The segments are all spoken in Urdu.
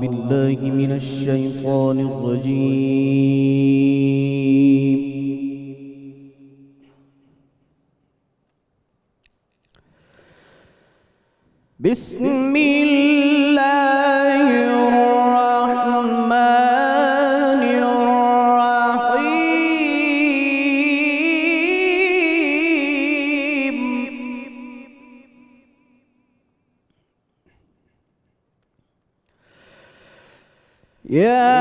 بالله من الشيطان الرجيم. بسم الله الرحمن الرحيم. يا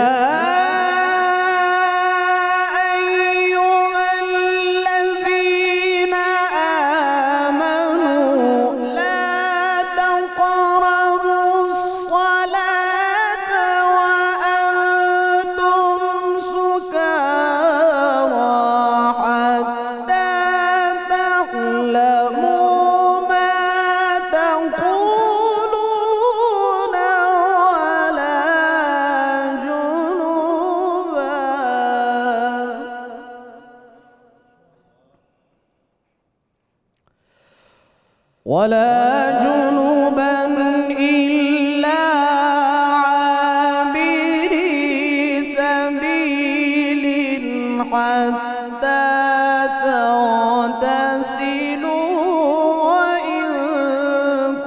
ولا جنبا إلا عابري سبيل حتى تغتسلوا وإن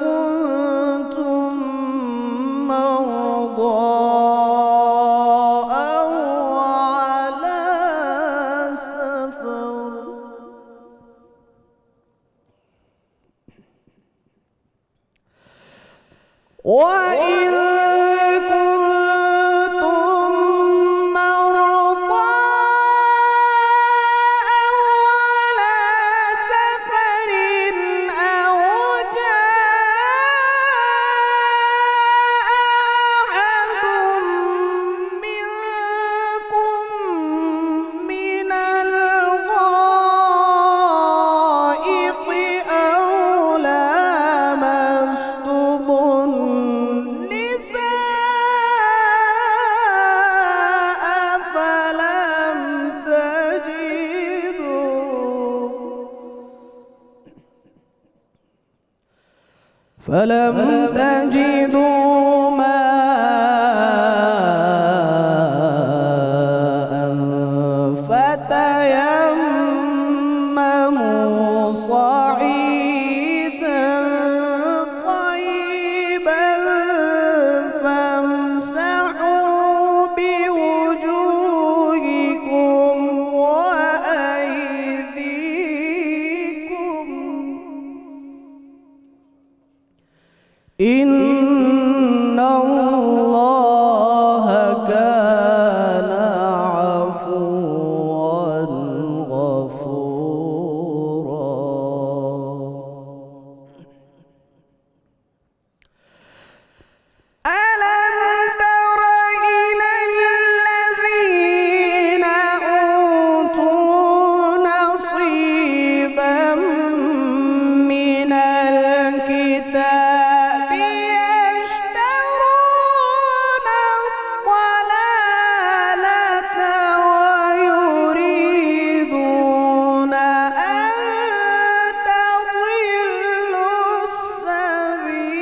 كنتم مرضى أو على سفر وإن كنتم مرضى أو على سفر أو جاء أحد منكم من الغائط أو لامستم فلم تجدوا ماء فتيمموا صعيدا طيبا فامسحوا بوجوهكم وأيديكم إن الله كان عفوا غفورا. ألم تر إلى الذين أوتوا نصيبا من الكتاب يشترون الضلالة ويريدون أن تضلوا السبيل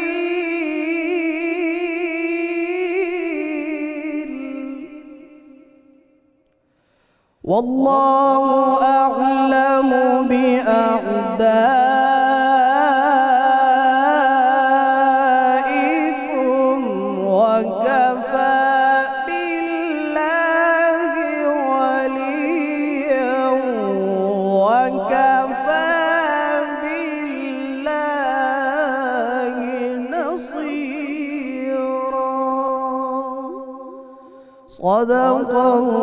والله أعلم بأعدائكم وكفى بالله وليا وكفى بالله نصيرا. صدق الله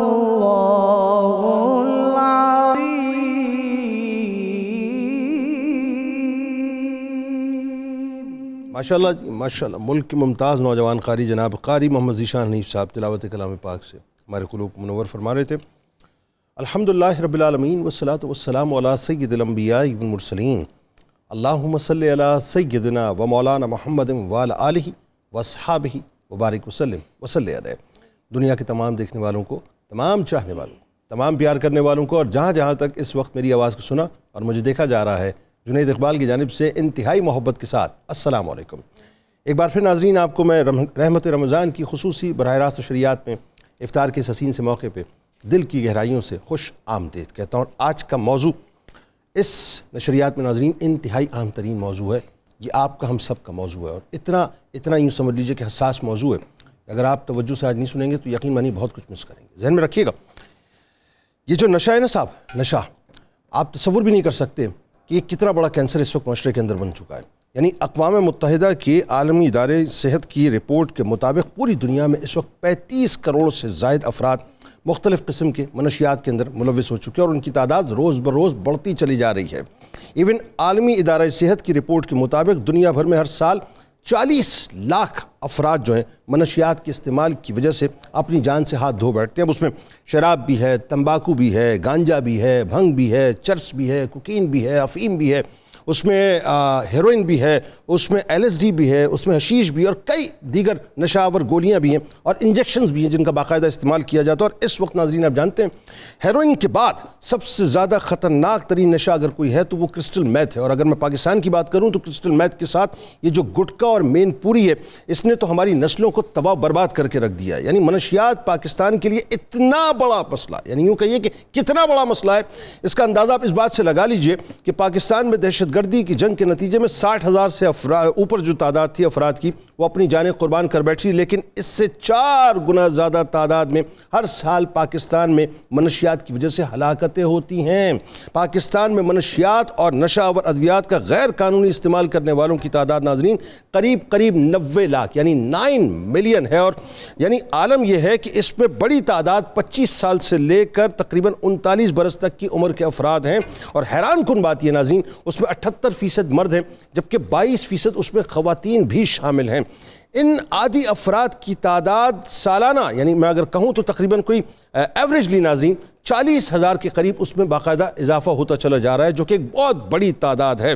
ماشاءاللہ جی ماشاءاللہ. ملک کے ممتاز نوجوان قاری جناب قاری محمد ذیشان حنیف صاحب تلاوت کلام پاک سے ہمارے قلوب منور فرما رہے تھے. الحمدللہ رب العالمین والصلاة والسلام علی سید الانبیاء والمرسلین. اللہم صلی علی سیدنا و مولانا محمد وعلی آلہ واصحابہ وبارک وسلم وصلی علیہ. دنیا کے تمام دیکھنے والوں کو، تمام چاہنے والوں کو، تمام پیار کرنے والوں کو، اور جہاں جہاں تک اس وقت میری آواز کو سنا اور مجھے دیکھا جا رہا ہے، جنید اقبال کی جانب سے انتہائی محبت کے ساتھ السلام علیکم. ایک بار پھر ناظرین آپ کو میں رحمت رمضان کی خصوصی براہ راست نشریات میں افطار کے اس حسین سے موقع پہ دل کی گہرائیوں سے خوش آمدید کہتا ہوں. اور آج کا موضوع اس نشریات میں ناظرین انتہائی اہم ترین موضوع ہے. یہ آپ کا ہم سب کا موضوع ہے اور اتنا یوں سمجھ لیجئے کہ حساس موضوع ہے. اگر آپ توجہ سے آج نہیں سنیں گے تو یقین مانی بہت کچھ مس کریں گے. ذہن میں رکھیے گا یہ جو نشہ ہے نا صاحب, نشہ آپ تصور بھی نہیں کر سکتے کہ یہ کتنا بڑا کینسر اس وقت معاشرے کے اندر بن چکا ہے. یعنی اقوام متحدہ کے عالمی ادارے صحت کی رپورٹ کے مطابق پوری دنیا میں اس وقت 35 کروڑ سے زائد افراد مختلف قسم کے منشیات کے اندر ملوث ہو چکے ہیں اور ان کی تعداد روز بروز بڑھتی چلی جا رہی ہے. ایون عالمی ادارہ صحت کی رپورٹ کے مطابق دنیا بھر میں ہر سال 40 لاکھ افراد جو ہیں منشیات کے استعمال کی وجہ سے اپنی جان سے ہاتھ دھو بیٹھتے ہیں. اب اس میں شراب بھی ہے, تمباکو بھی ہے, گانجا بھی ہے, بھنگ بھی ہے, چرس بھی ہے, کوکین بھی ہے, افیم بھی ہے, اس میں ہیروئن بھی ہے, اس میں LSD بھی ہے, اس میں حشیش بھی ہے اور کئی دیگر نشہ آور گولیاں بھی ہیں اور انجیکشنز بھی ہیں جن کا باقاعدہ استعمال کیا جاتا ہے. اور اس وقت ناظرین آپ جانتے ہیں ہیروئن کے بعد سب سے زیادہ خطرناک ترین نشہ اگر کوئی ہے تو وہ کرسٹل میتھ ہے. اور اگر میں پاکستان کی بات کروں تو کرسٹل میتھ کے ساتھ یہ جو گٹکا اور مین پوری ہے اس نے تو ہماری نسلوں کو تباہ برباد کر کے رکھ دیا ہے. یعنی منشیات پاکستان کے لیے اتنا بڑا مسئلہ, یعنی یوں کہیے کہ کتنا بڑا مسئلہ ہے, اس کا اندازہ آپ اس بات سے لگا لیجئے کہ پاکستان میں دہشت گردی کی جنگ کے نتیجے میں 60,000 سے اوپر جو تعداد تھی افراد کی وہ اپنی جانیں قربان کر بیٹھی, لیکن اس سے 4 گنا زیادہ تعداد میں ہر سال پاکستان میں منشیات کی وجہ سے ہلاکتیں ہوتی ہیں. پاکستان میں منشیات اور نشہ آور ادویات کا غیر قانونی استعمال کرنے والوں کی تعداد ناظرین قریب 90 لاکھ یعنی 9 ملین ہے. اور یعنی عالم یہ ہے کہ اس میں بڑی تعداد 25 سال سے لے کر تقریباً 39 برس تک کی عمر کے افراد ہیں. اور حیران کن بات یہ ناظرین اس میں 78% مرد ہیں جبکہ 22% اس میں خواتین بھی شامل ہیں. ان عادی افراد کی تعداد سالانہ یعنی میں اگر کہوں تو تقریباً کوئی ایوریجلی ناظرین 40,000 کے قریب اس میں باقاعدہ اضافہ ہوتا چلا جا رہا ہے جو کہ ایک بہت بڑی تعداد ہے.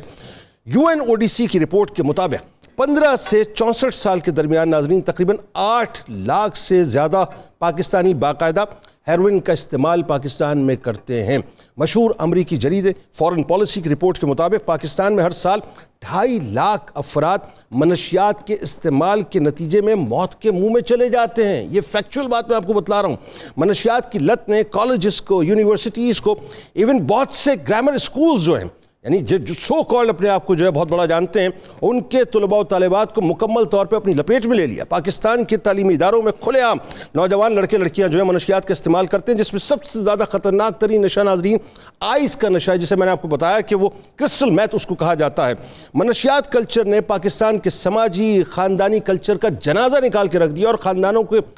UNODC کی رپورٹ کے مطابق 15 سے 64 سال کے درمیان ناظرین تقریباً 8 لاکھ سے زیادہ پاکستانی باقاعدہ ہیروئن کا استعمال پاکستان میں کرتے ہیں. مشہور امریکی جریدے فارن پالیسی کی رپورٹ کے مطابق پاکستان میں ہر سال 2.5 لاکھ افراد منشیات کے استعمال کے نتیجے میں موت کے منہ میں چلے جاتے ہیں. یہ فیکچول بات میں آپ کو بتلا رہا ہوں. منشیات کی لت نے کالجز کو, یونیورسٹیز کو, ایون بہت سے گرامر اسکولز جو ہیں یعنی جو سو کالڈ اپنے آپ کو جو ہے بہت بڑا جانتے ہیں ان کے طلباء و طالبات کو مکمل طور پہ اپنی لپیٹ میں لے لیا. پاکستان کے تعلیمی اداروں میں کھلے عام نوجوان لڑکے لڑکیاں جو ہے منشیات کا استعمال کرتے ہیں جس میں سب سے زیادہ خطرناک ترین نشہ ناظرین آئس کا نشہ ہے جسے میں نے آپ کو بتایا کہ وہ کرسٹل میتھ اس کو کہا جاتا ہے. منشیات کلچر نے پاکستان کے سماجی خاندانی کلچر کا جنازہ نکال کے رکھ دیا اور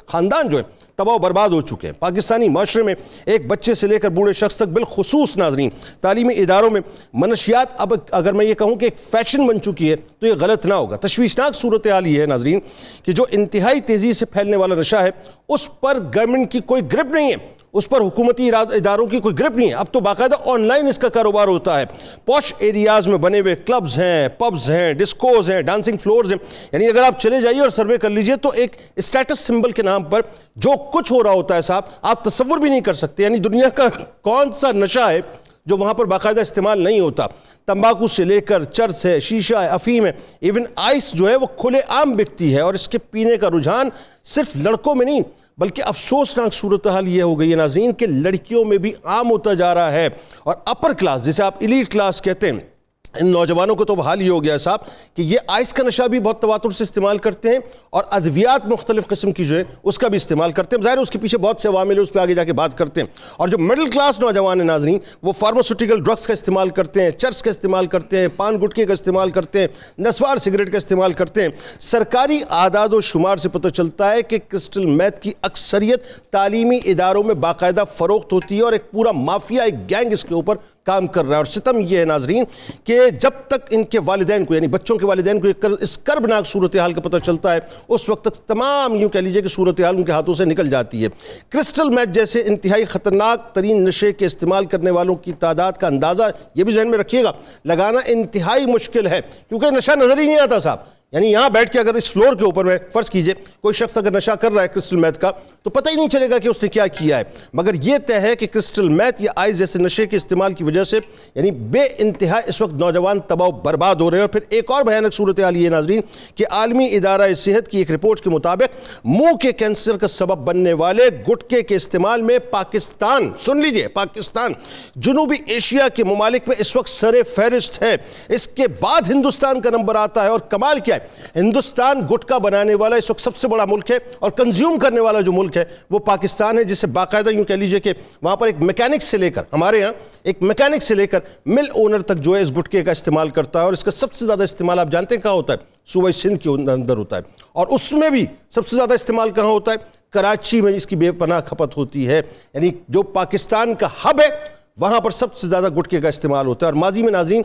خاندان جو ہے تباہ و برباد ہو چکے ہیں. پاکستانی معاشرے میں ایک بچے سے لے کر بوڑھے شخص تک بالخصوص ناظرین تعلیمی اداروں میں منشیات اب اگر میں یہ کہوں کہ ایک فیشن بن چکی ہے تو یہ غلط نہ ہوگا. تشویشناک صورتحال یہ ہے ناظرین کہ جو انتہائی تیزی سے پھیلنے والا نشہ ہے اس پر گورنمنٹ کی کوئی گرپ نہیں ہے, اس پر حکومتی اداروں کی کوئی گرپ نہیں ہے. اب تو باقاعدہ آن لائن اس کا کاروبار ہوتا ہے. پوش ایریاز میں بنے ہوئے کلبز ہیں, پبز ہیں, ڈسکوز ہیں, ڈانسنگ فلورز ہیں. یعنی اگر آپ چلے جائیے اور سروے کر لیجئے تو ایک اسٹیٹس سمبل کے نام پر جو کچھ ہو رہا ہوتا ہے صاحب آپ تصور بھی نہیں کر سکتے. یعنی دنیا کا کون سا نشہ ہے جو وہاں پر باقاعدہ استعمال نہیں ہوتا. تمباکو سے لے کر چرس ہے, شیشہ ہے, افیم ہے, ایون آئس جو ہے وہ کھلے عام بکتی ہے. اور اس کے پینے کا رجحان صرف لڑکوں میں نہیں بلکہ افسوسناک صورتحال یہ ہو گئی ہے ناظرین کہ لڑکیوں میں بھی عام ہوتا جا رہا ہے. اور اپر کلاس جسے آپ ایلیٹ کلاس کہتے ہیں ان نوجوانوں کو تو حال یہ ہو گیا ہے صاحب کہ یہ آئس کا نشہ بھی بہت تواتر سے استعمال کرتے ہیں اور ادویات مختلف قسم کی جو ہے اس کا بھی استعمال کرتے ہیں. ظاہر ہے اس کے پیچھے بہت سے عوامل ہیں, اس پہ آگے جا کے بات کرتے ہیں. اور جو مڈل کلاس نوجوان ہیں ناظرین وہ فارماسیوٹیکل ڈرگس کا استعمال کرتے ہیں, چرس کا استعمال کرتے ہیں, پان گٹکے کا استعمال کرتے ہیں, نسوار سگریٹ کا استعمال کرتے ہیں. سرکاری اعداد و شمار سے پتہ چلتا ہے کہ کرسٹل میتھ کی اکثریت تعلیمی اداروں میں باقاعدہ فروخت ہوتی ہے اور ایک پورا مافیا, ایک گینگ اس کے اوپر کام کر رہا ہے. اور ستم یہ ہے ناظرین کہ جب تک ان کے والدین کو یعنی بچوں کے والدین کو اس کربناک صورتحال کا پتہ چلتا ہے اس وقت تک تمام یوں کہہ لیجئے کہ صورتحال ان کے ہاتھوں سے نکل جاتی ہے. کرسٹل میتھ جیسے انتہائی خطرناک ترین نشے کے استعمال کرنے والوں کی تعداد کا اندازہ یہ بھی ذہن میں رکھیے گا لگانا انتہائی مشکل ہے کیونکہ نشہ نظر ہی نہیں آتا صاحب. یعنی یہاں بیٹھ کے اگر اس فلور کے اوپر میں فرض کیجئے کوئی شخص اگر نشہ کر رہا ہے کرسٹل میتھ کا تو پتہ ہی نہیں چلے گا کہ اس نے کیا کیا ہے، مگر یہ طے ہے کہ کرسٹل میتھ یا آئس جیسے نشے کے استعمال کی وجہ سے یعنی بے انتہا اس وقت نوجوان تباہ و برباد ہو رہے ہیں۔ اور پھر ایک اور بھیانک صورتحال یہ ناظرین کہ عالمی ادارہ صحت کی ایک رپورٹ کے مطابق منہ کے کینسر کا سبب بننے والے گٹکے کے استعمال میں پاکستان، سن لیجئے، پاکستان جنوبی ایشیا کے ممالک میں اس وقت سر فہرست ہے۔ اس کے بعد ہندوستان کا نمبر آتا ہے، اور کمال کیا ہے، ہندوستان گٹکا بنانے والا اس وقت سب سے بڑا ملک ہے، اور کنزیوم کرنے والا جو ملک ہے وہ پاکستان ہے، جسے باقاعدہ یوں کہہ لیجئے کہ وہاں پر ایک میکینک سے لے کر، ہمارے ہاں ایک میکینک سے لے کر مل اونر تک جو ہے اس گٹکے کا استعمال کرتا ہے، اور اس کا سب سے زیادہ استعمال آپ جانتے ہیں کہاں ہوتا ہے؟ صوبہ سندھ کے اندر ہوتا ہے، اور اس میں بھی سب سے زیادہ استعمال کہاں ہوتا ہے؟ کراچی میں اس کی بے پناہ کھپت ہوتی ہے، یعنی جو پاکستان کا ہب ہے وہاں پر سب سے زیادہ گٹکے کا استعمال ہوتا ہے۔ اور ماضی میں ناظرین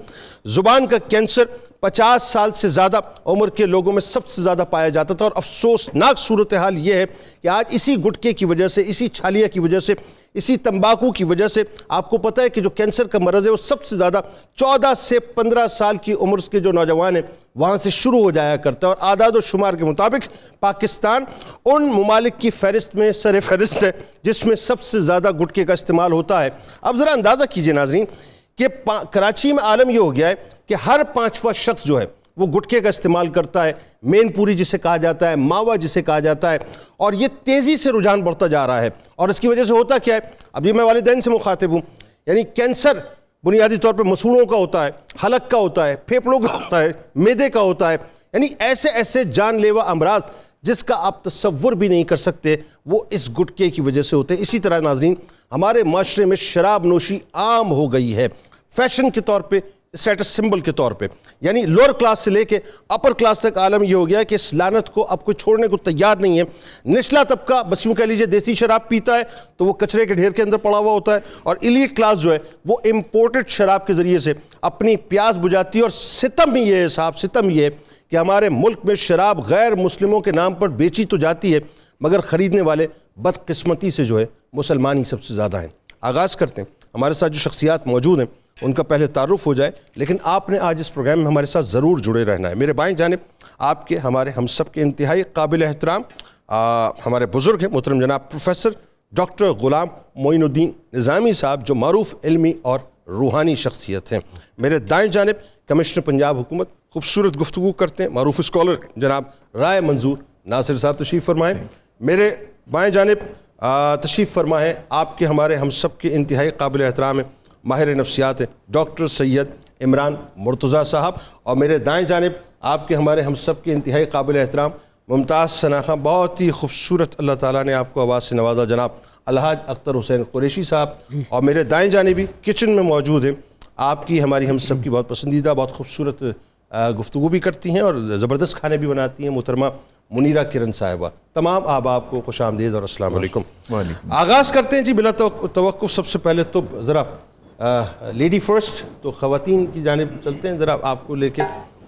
زبان کا کینسر 50 سال سے زیادہ عمر کے لوگوں میں سب سے زیادہ پایا جاتا تھا، اور افسوسناک صورتحال یہ ہے کہ آج اسی گٹکے کی وجہ سے، اسی چھالیہ کی وجہ سے، اسی تمباکو کی وجہ سے آپ کو پتہ ہے کہ جو کینسر کا مرض ہے وہ سب سے زیادہ 14 سے 15 سال کی عمر کے جو نوجوان ہیں وہاں سے شروع ہو جایا کرتا ہے، اور اعداد و شمار کے مطابق پاکستان ان ممالک کی فہرست میں سر فہرست ہے جس میں سب سے زیادہ گٹکے کا استعمال ہوتا ہے۔ اب ذرا اندازہ کیجئے ناظرین کہ کراچی میں عالم یہ ہو گیا ہے کہ ہر 5واں شخص جو ہے وہ گٹکے کا استعمال کرتا ہے، مین پوری جسے کہا جاتا ہے، ماوا جسے کہا جاتا ہے، اور یہ تیزی سے رجحان بڑھتا جا رہا ہے۔ اور اس کی وجہ سے ہوتا کیا ہے؟ اب یہ میں والدین سے مخاطب ہوں، یعنی کینسر بنیادی طور پر مسوڑوں کا ہوتا ہے، حلق کا ہوتا ہے، پھیپھڑوں کا ہوتا ہے، معدے کا ہوتا ہے، یعنی ایسے جان لیوا امراض جس کا آپ تصور بھی نہیں کر سکتے وہ اس گٹکے کی وجہ سے ہوتے ہیں۔ اسی طرح ناظرین ہمارے معاشرے میں شراب نوشی عام ہو گئی ہے، فیشن کے طور پہ، اسٹیٹس سمبل کے طور پہ، یعنی لوور کلاس سے لے کے اپر کلاس تک عالم یہ ہو گیا ہے کہ اس لعنت کو اب کوئی چھوڑنے کو تیار نہیں ہے۔ نچلا طبقہ بس یوں کہہ لیجئے دیسی شراب پیتا ہے تو وہ کچرے کے ڈھیر کے اندر پڑا ہوا ہوتا ہے، اور ایلیٹ کلاس جو ہے وہ امپورٹڈ شراب کے ذریعے سے اپنی پیاس بجھاتی ہے۔ اور ستم یہ ہے صاحب، ستم یہ ہے کہ ہمارے ملک میں شراب غیر مسلموں کے نام پر بیچی تو جاتی ہے مگر خریدنے والے بدقسمتی سے جو ہے مسلمان ہی سب سے زیادہ ہیں۔ آغاز کرتے ہیں، ہمارے ساتھ جو شخصیات موجود ہیں ان کا پہلے تعارف ہو جائے، لیکن آپ نے آج اس پروگرام میں ہمارے ساتھ ضرور جڑے رہنا ہے۔ میرے بائیں جانب آپ کے، ہمارے، ہم سب کے انتہائی قابل احترام ہمارے بزرگ ہیں محترم جناب پروفیسر ڈاکٹر غلام معین الدین نظامی صاحب، جو معروف علمی اور روحانی شخصیت ہیں۔ میرے دائیں جانب کمشنر پنجاب حکومت، خوبصورت گفتگو کرتے ہیں، معروف اسکالر جناب رائے منظور ناصر صاحب تشریف فرمائیں۔ میرے بائیں جانب تشریف فرمائیں آپ کے، ہمارے، ہم سب کے انتہائی قابل احترام ہیں، ماہر نفسیات ہیں ڈاکٹر سید عمران مرتضیٰ صاحب، اور میرے دائیں جانب آپ کے، ہمارے، ہم سب کے انتہائی قابل احترام ممتاز شناخہ، بہت ہی خوبصورت اللہ تعالیٰ نے آپ کو آواز سے نوازا، جناب الحاج اختر حسین قریشی صاحب، اور میرے دائیں جانب بھی کچن میں موجود ہیں آپ کی، ہماری، ہم سب کی بہت پسندیدہ، بہت خوبصورت گفتگو بھی کرتی ہیں اور زبردست کھانے بھی بناتی ہیں، محترمہ منیرہ کرن صاحبہ۔ تمام احباب کو خوش آمدید اور السلام علیکم۔ آغاز کرتے ہیں جی بلا توقف، سب سے پہلے تو ذرا لیڈی فرسٹ، تو خواتین کی جانب چلتے ہیں، ذرا آپ کو لے کے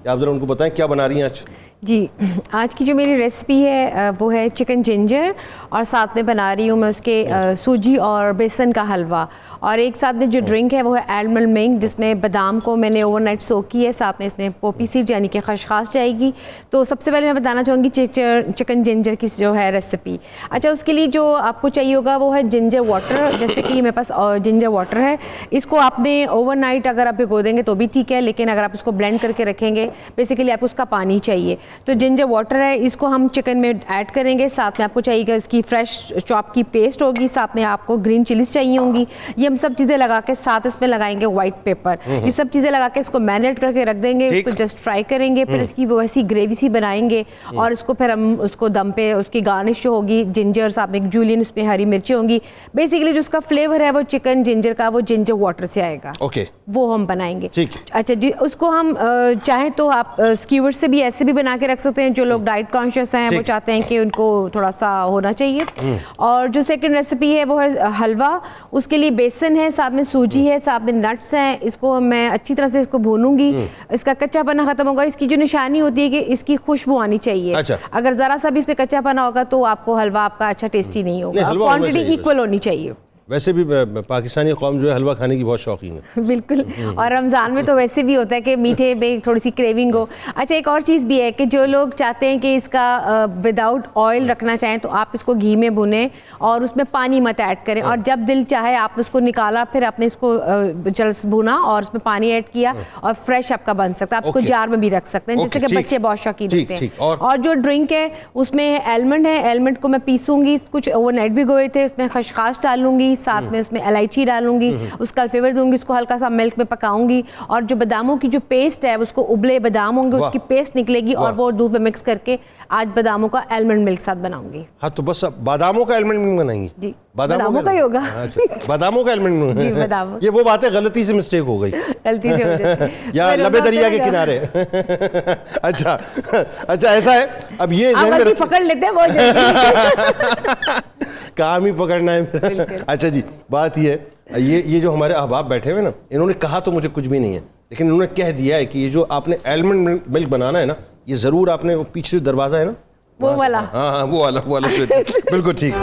آپ ذرا ان کو بتائیں کیا بنا رہی ہیں آج؟ جی، آج کی جو میری ریسپی ہے وہ ہے چکن جنجر، اور ساتھ میں بنا رہی ہوں میں اس کے سوجی اور بیسن کا حلوہ، اور ایک ساتھ میں جو ڈرنک ہے وہ ہے ایلمنڈ منک، جس میں بادام کو میں نے اوور نائٹ سوک کی ہے، ساتھ میں اس میں پوپی سیڈ یعنی کہ خشخاش جائے گی۔ تو سب سے پہلے میں بتانا چاہوں گی چکن جنجر کی جو ہے ریسپی۔ اچھا، اس کے لیے جو آپ کو چاہیے ہوگا وہ ہے جنجر واٹر، جیسے کہ میرے پاس جنجر واٹر ہے، اس کو آپ نے اوور نائٹ اگر آپ بھگو دیں گے تو بھی ٹھیک ہے، لیکن اگر آپ اس کو بلینڈ کر کے رکھیں گے، بیسیکلی آپ کو اس کا پانی چاہیے۔ تو جنجر واٹر ہے، اس کو ہم چکن میں ایڈ کریں گے، ساتھ میں آپ کو چاہیے گا اس کی فریش چاپ کی پیسٹ ہوگی، ساتھ میں آپ کو گرین چلیز چاہیے ہوں گی، یہ ہم سب چیزیں لگا کے ساتھ اس میں لگائیں گے وائٹ پیپر، یہ سب چیزیں لگا کے اس کو میرینیٹ کر کے رکھ دیں گے، اس کو جسٹ فرائی کریں گے، پھر اس کی وہ ایسی گریوی سی بنائیں گے، اور اس کو پھر ہم اس کو دم پہ، اس کی گارنش جو ہوگی جنجر، ساتھ میں جولین، اس میں ہری مرچیں ہوں گی، بیسیکلی جو اس کا فلیور ہے وہ چکن جنجر کا وہ جنجر واٹر سے آئے گا، وہ ہم بنائیں گے۔ اچھا جی، اس کو ہم چاہیں تو آپ سکیور سے بھی ایسے بھی بنا کے رکھ سکتے ہیں، جو لوگ ڈائٹ کانشیس ہیں وہ چاہتے ہیں کہ ان کو تھوڑا سا ہونا چاہیے۔ اور جو سیکنڈ ریسیپی ہے وہ ہے حلوہ، اس کے لیے بیسن ہے، ساتھ میں سوجی ہے، ساتھ میں نٹس ہیں، اس کو میں اچھی طرح سے اس کو بھونوں گی، اس کا کچا پنا ختم ہوگا۔ اس کی جو نشانی ہوتی ہے کہ اس کی خوشبو آنی چاہیے، اگر ذرا سا بھی اس پہ کچا پنا ہوگا تو آپ کو حلوہ آپ کا اچھا ٹیسٹی نہیں ہوگا، کوانٹٹی ایکول ہونی چاہیے۔ ویسے بھی پاکستانی قوم جو ہے حلوہ کھانے کی بہت شوقین ہے. بالکل, اور رمضان میں تو ویسے بھی ہوتا ہے کہ میٹھے میں تھوڑی سی کریونگ ہو. اچھا, ایک اور چیز بھی ہے کہ جو لوگ چاہتے ہیں کہ اس کا وداؤٹ آئل رکھنا چاہیں تو آپ اس کو گھی میں بھونیں اور اس میں پانی مت ایڈ کریں, اور جب دل چاہے آپ اس کو نکالا, پھر آپ نے اس کو جلس بھونا اور اس میں پانی ایڈ کیا اور فریش آپ کا بن سکتا ہے. آپ اس کو جار میں بھی رکھ سکتے ہیں, جیسے کہ بچے بہت شوقین ہوتے ہیں. اور جو ڈرنک ہے اس میں ایلمنڈ ہے, ایلمنڈ کو میں پیسوں گی, کچھ اوور نائٹ بھی گوئے تھے, اس میں خشخاش ڈالوں گی, ساتھ میں اس میں الائچی ڈالوں گی, اس کا فلیور دوں گی, اس کو ہلکا سا ملک میں پکاؤں گی, اور جو باداموں کی جو پیسٹ ہے اس کو ابلے بادام ہوں گے, اس کی پیسٹ نکلے گی, اور وہ دودھ میں مکس کر کے آج باداموں کا ایلمنڈ ملک ساتھ بناؤں گی. ہاں, تو بس باداموں کا ایلمنڈ ملک بنائیں گی؟ جی, باداموں کا ہی ہوگا. باداموں کا ایلمنڈ ملک. جی, باداموں. یہ وہ بات ہے غلطی سے مسٹیک ہو گئی, غلطی سے ہو جاتی ہے یا لبے دریا کے کنارے. اچھا ایسا ہے. اب یہ پکڑ لیتے ہیں وہ کام ہی پکڑنا ہے. اچھا جی, بات یہ ہے, یہ جو ہمارے احباب بیٹھے ہوئے نا, انہوں نے کہا تو مجھے کچھ بھی نہیں ہے, لیکن انہوں نے کہہ دیا ہے کہ یہ جو آپ نے ایلمنڈ ملک بنانا ہے نا, یہ ضرور آپ نے, وہ پیچھے دروازہ ہے نا وہ والا, ہاں وہ والا بالکل ٹھیک.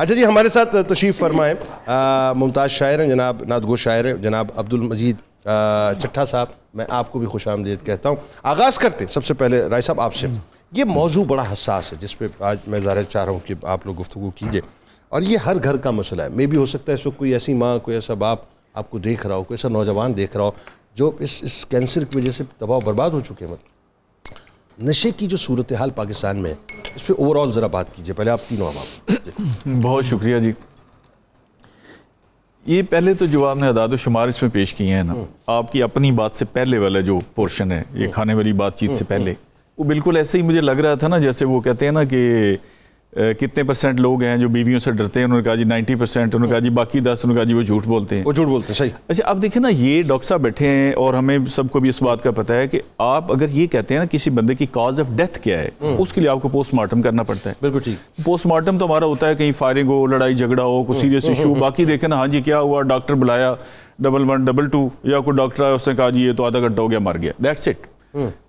اچھا جی, ہمارے ساتھ تشریف فرمائیں ممتاز شاعر ہیں, جناب نعت گو شاعر ہیں جناب عبد المجید چٹھا صاحب. میں آپ کو بھی خوش آمدید کہتا ہوں. آغاز کرتے سب سے پہلے رائے صاحب آپ سے. یہ موضوع بڑا حساس ہے جس پہ آج میں ظاہر چاہ رہا ہوں کہ آپ لوگ گفتگو کیجئے, اور یہ ہر گھر کا مسئلہ ہے. میں بھی ہو سکتا ہے اس وقت کوئی ایسی ماں, کوئی ایسا باپ آپ کو دیکھ رہا ہو, کوئی ایسا نوجوان دیکھ رہا ہو جو اس کینسر کی وجہ سے تباہ و برباد ہو چکے ہیں. نشے کی جو صورتحال پاکستان میں ہے, اس پہ اوور آل ذرا بات کیجئے. پہلے آپ تینوں آپ. بہت شکریہ جی. یہ پہلے تو جو آپ نے اعداد و شمار اس میں پیش کیے ہیں نا, آپ کی اپنی بات سے پہلے والا جو پورشن ہے, یہ کھانے والی بات چیت سے پہلے, وہ بالکل ایسے ہی مجھے لگ رہا تھا نا جیسے وہ کہتے ہیں نا کہ کتنے پرسنٹ لوگ ہیں جو بیویوں سے ڈرتے ہیں. انہوں نے کہا جی 90%, انہوں نے کہا جی باقی 10, انہوں نے کہا جی وہ جھوٹ بولتے ہیں. وہ جھوٹ بولتے ہیں, صحیح. اچھا, اب دیکھیں نا, یہ ڈاکٹر صاحب بیٹھے ہیں اور ہمیں سب کو بھی اس بات کا پتہ ہے کہ آپ اگر یہ کہتے ہیں نا کسی بندے کی کاز آف ڈیتھ کیا ہے, اس کے لیے آپ کو پوسٹ مارٹم کرنا پڑتا ہے. بالکل ٹھیک. پوسٹ مارٹم تو ہمارا ہوتا ہے کہیں فائرنگ ہو, لڑائی جھگڑا ہو, کوئی سیریس ایشو, باقی دیکھیں نا, ہاں جی کیا ہوا, ڈاکٹر بلایا 1122, یا کوئی ڈاکٹر آیا اس نے کہا جی یہ تو آدھا گھنٹہ ہو گیا, مر گیا, دیٹس اٹ.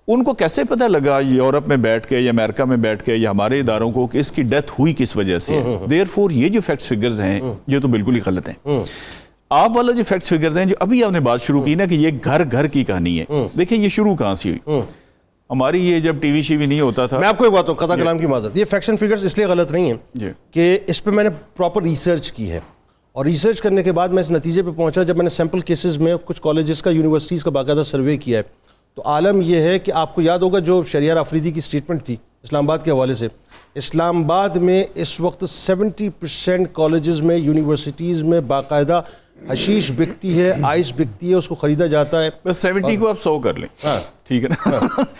ان کو کیسے پتہ لگا یورپ میں بیٹھ کے یا امریکہ میں بیٹھ کے یا ہمارے اداروں کو کہ اس کی ڈیتھ ہوئی کس وجہ سے؟ دیئرفور یہ جو فیکٹس فگرز ہیں یہ تو بالکل ہی غلط ہیں. آپ والا جو فیکٹس فگرز ہیں جو ابھی آپ نے بات شروع کی نا کہ یہ گھر گھر کی کہانی ہے, دیکھیں یہ شروع کہاں سے ہوئی. ہماری یہ جب ٹی وی شی وی نہیں ہوتا تھا. میں آپ کو ایک بات ہوں, قطع کلام کی معذرت, یہ فیکٹس اینڈ فگرز اس لیے غلط نہیں ہیں کہ اس پہ میں نے پراپر ریسرچ کی ہے, اور ریسرچ کرنے کے بعد میں اس نتیجے پہ پہنچا جب میں نے سیمپل کیسز میں کچھ کالجز کا, یونیورسٹیز کا باقاعدہ سروے کیا ہے. تو عالم یہ ہے کہ آپ کو یاد ہوگا جو شہریار آفریدی کی سٹیٹمنٹ تھی اسلام آباد کے حوالے سے, اسلام آباد میں اس وقت 70% کالجز میں, یونیورسٹیز میں باقاعدہ حشیش بکتی ہے, آئس بکتی ہے, اس کو خریدا جاتا ہے. بس 70 کو آپ 100 کر لیں, ٹھیک ہے نا.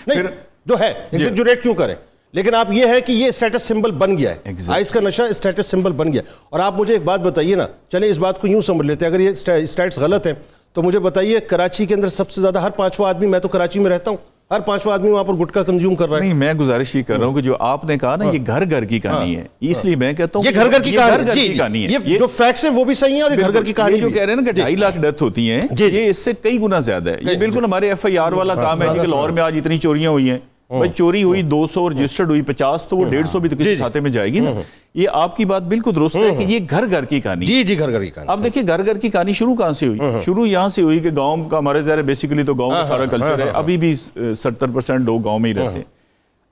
نہیں جو ہے ایگزیجریٹ کیوں کریں, لیکن آپ یہ ہے کہ یہ اسٹیٹس سمبل بن گیا ہے, آئس کا نشہ اسٹیٹس سمبل بن گیا. اور آپ مجھے ایک بات بتائیے نا, چلیں اس بات کو یوں سمجھ لیتے ہیں, اگر یہ اسٹیٹس غلط ہیں تو مجھے بتائیے کراچی کے اندر سب سے زیادہ ہر 5واں آدمی, میں تو کراچی میں رہتا ہوں, ہر 5واں آدمی وہاں پر گٹکا کنزیوم کر رہا ہے. نہیں, میں گزارش یہ کر رہا ہوں کہ جو آپ نے کہا نا یہ گھر گھر کی کہانی ہے, اس لیے میں کہتا ہوں یہ گھر گھر کی کہانی ہے. یہ جو فیکٹس ہیں وہ بھی صحیح ہیں, اور گھر گھر کی کہانی جو کہہ رہے ہیں نا کہ 2.5 لاکھ ڈیتھ ہوتی ہیں, یہ اس سے کئی گنا زیادہ ہے. یہ بالکل ہمارے FIR والا کام ہے کہ لاہور میں آج اتنی چوریاں ہوئی ہیں, بھائی چوری ہوئی 200 رجسٹرڈ ہوئی 50, تو وہ 150 بھی تو کسی کھاتے میں جائے گی نا. یہ آپ کی بات بالکل درست ہے کہ یہ گھر گھر کی کہانی. جی گھر گھر کی کہانی. اب دیکھیں گھر گھر کی کہانی شروع کہاں سے ہوئی؟ شروع یہاں سے ہوئی کہ گاؤں کا ہمارے ظاہر بیسیکلی تو گاؤں کا سارا کلچر ہے, ابھی بھی 70% لوگ گاؤں میں ہی رہتے ہیں.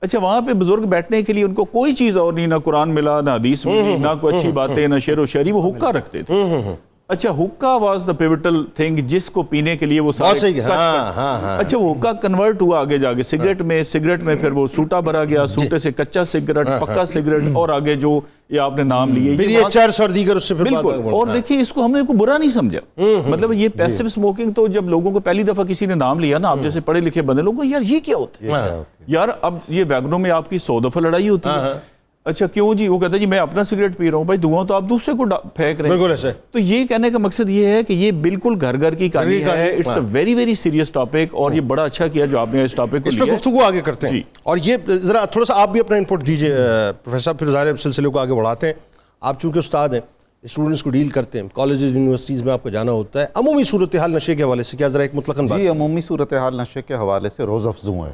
اچھا, وہاں پہ بزرگ بیٹھنے کے لیے ان کو کوئی چیز اور نہیں, نہ قرآن ملا, نہ حدیث ملی, نہ کوئی اچھی باتیں, نہ شعر و شاعری, وہ حقہ رکھتے تھے. اچھا, حقہ واز دا پیوٹل تھنگ جس کو پینے کے لیے وہ سارے اچھا وہ حقہ کنورٹ ہوا آگے جا کے سگریٹ میں پھر وہ سوٹا بھرا گیا, سوٹے سے کچا سگریٹ, پکا سگریٹ, اور آگے جو یہ آپ نے نام لیے یہ چرس اور دیگر, اس سے بالکل. اور دیکھیں اس کو ہم نے کوئی برا نہیں سمجھا, مطلب یہ پیسو اسموکنگ تو جب لوگوں کو پہلی دفعہ کسی نے نام لیا نا, آپ جیسے پڑھے لکھے بندے لوگوں کو یار یہ کیا ہوتا ہے یار, اب یہ ویگنوں میں آپ کی 100 دفعہ لڑائی ہوتی ہے. اچھا کیوں جی؟ وہ کہتا ہے جی میں اپنا سگریٹ پی رہا ہوں، بھائی دھواں تو آپ دوسرے کو پھینک رہے ہیں. بالکل ایسے. تو یہ کہنے کا مقصد یہ ہے کہ یہ بالکل گھر گھر کی کہانی ہے. It's a very very serious topic, اور یہ بڑا اچھا کیا جو آپ نے اس ٹاپک کو اس پہ گفتگو آگے کرتے ہیں. اور یہ ذرا تھوڑا سا آپ بھی اپنا انپٹ دیجیے پروفیسر صاحب، پھر ظاہر سلسلے کو آگے بڑھاتے ہیں. آپ چونکہ استاد ہیں، اسٹوڈنٹس کو ڈیل کرتے ہیں، کالجز یونیورسٹیز میں آپ کو جانا ہوتا ہے، عمومی صورتحال نشے کے حوالے سے کیا ذرا ایک مطلقاً بات؟ جی عمومی صورتحال نشے کے حوالے سے روز افزوں ہے.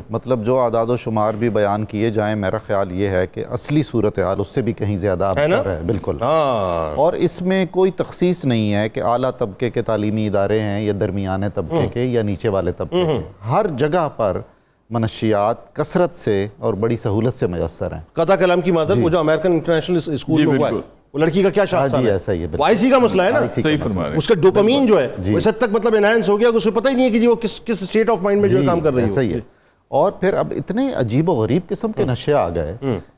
مطلب جو اعداد و شمار بھی بیان کیے جائیں، میرا خیال یہ ہے کہ اصلی صورتحال اس سے بھی کہیں زیادہ ابتر ہے. بالکل. اور اس میں کوئی تخصیص نہیں ہے کہ اعلیٰ طبقے کے تعلیمی ادارے ہیں یا درمیانے طبقے کے یا نیچے والے طبقے کے. ہر جگہ پر منشیات کثرت سے اور بڑی سہولت سے میسر ہیں. قطع کلام کی معذرت، وہ جو امریکن انٹرنیشنل اسکول میں ہوا ہے، وہ لڑکی کا کیا شاخ جی ایسا ہی ہے. وائسی کا مسئلہ ہے نا، صحیح فرما رہے ہیں. اس کا ڈوپامین جو ہے وہ اس حد تک مطلب انہینس ہو گیا کہ اسے پتہ ہی نہیں ہے کہ جی وہ کس اسٹیٹ آف مائنڈ میں جو کام کر رہی ایسا ہی ہے. اور پھر اب اتنے عجیب و غریب قسم کے نشے آ گئے.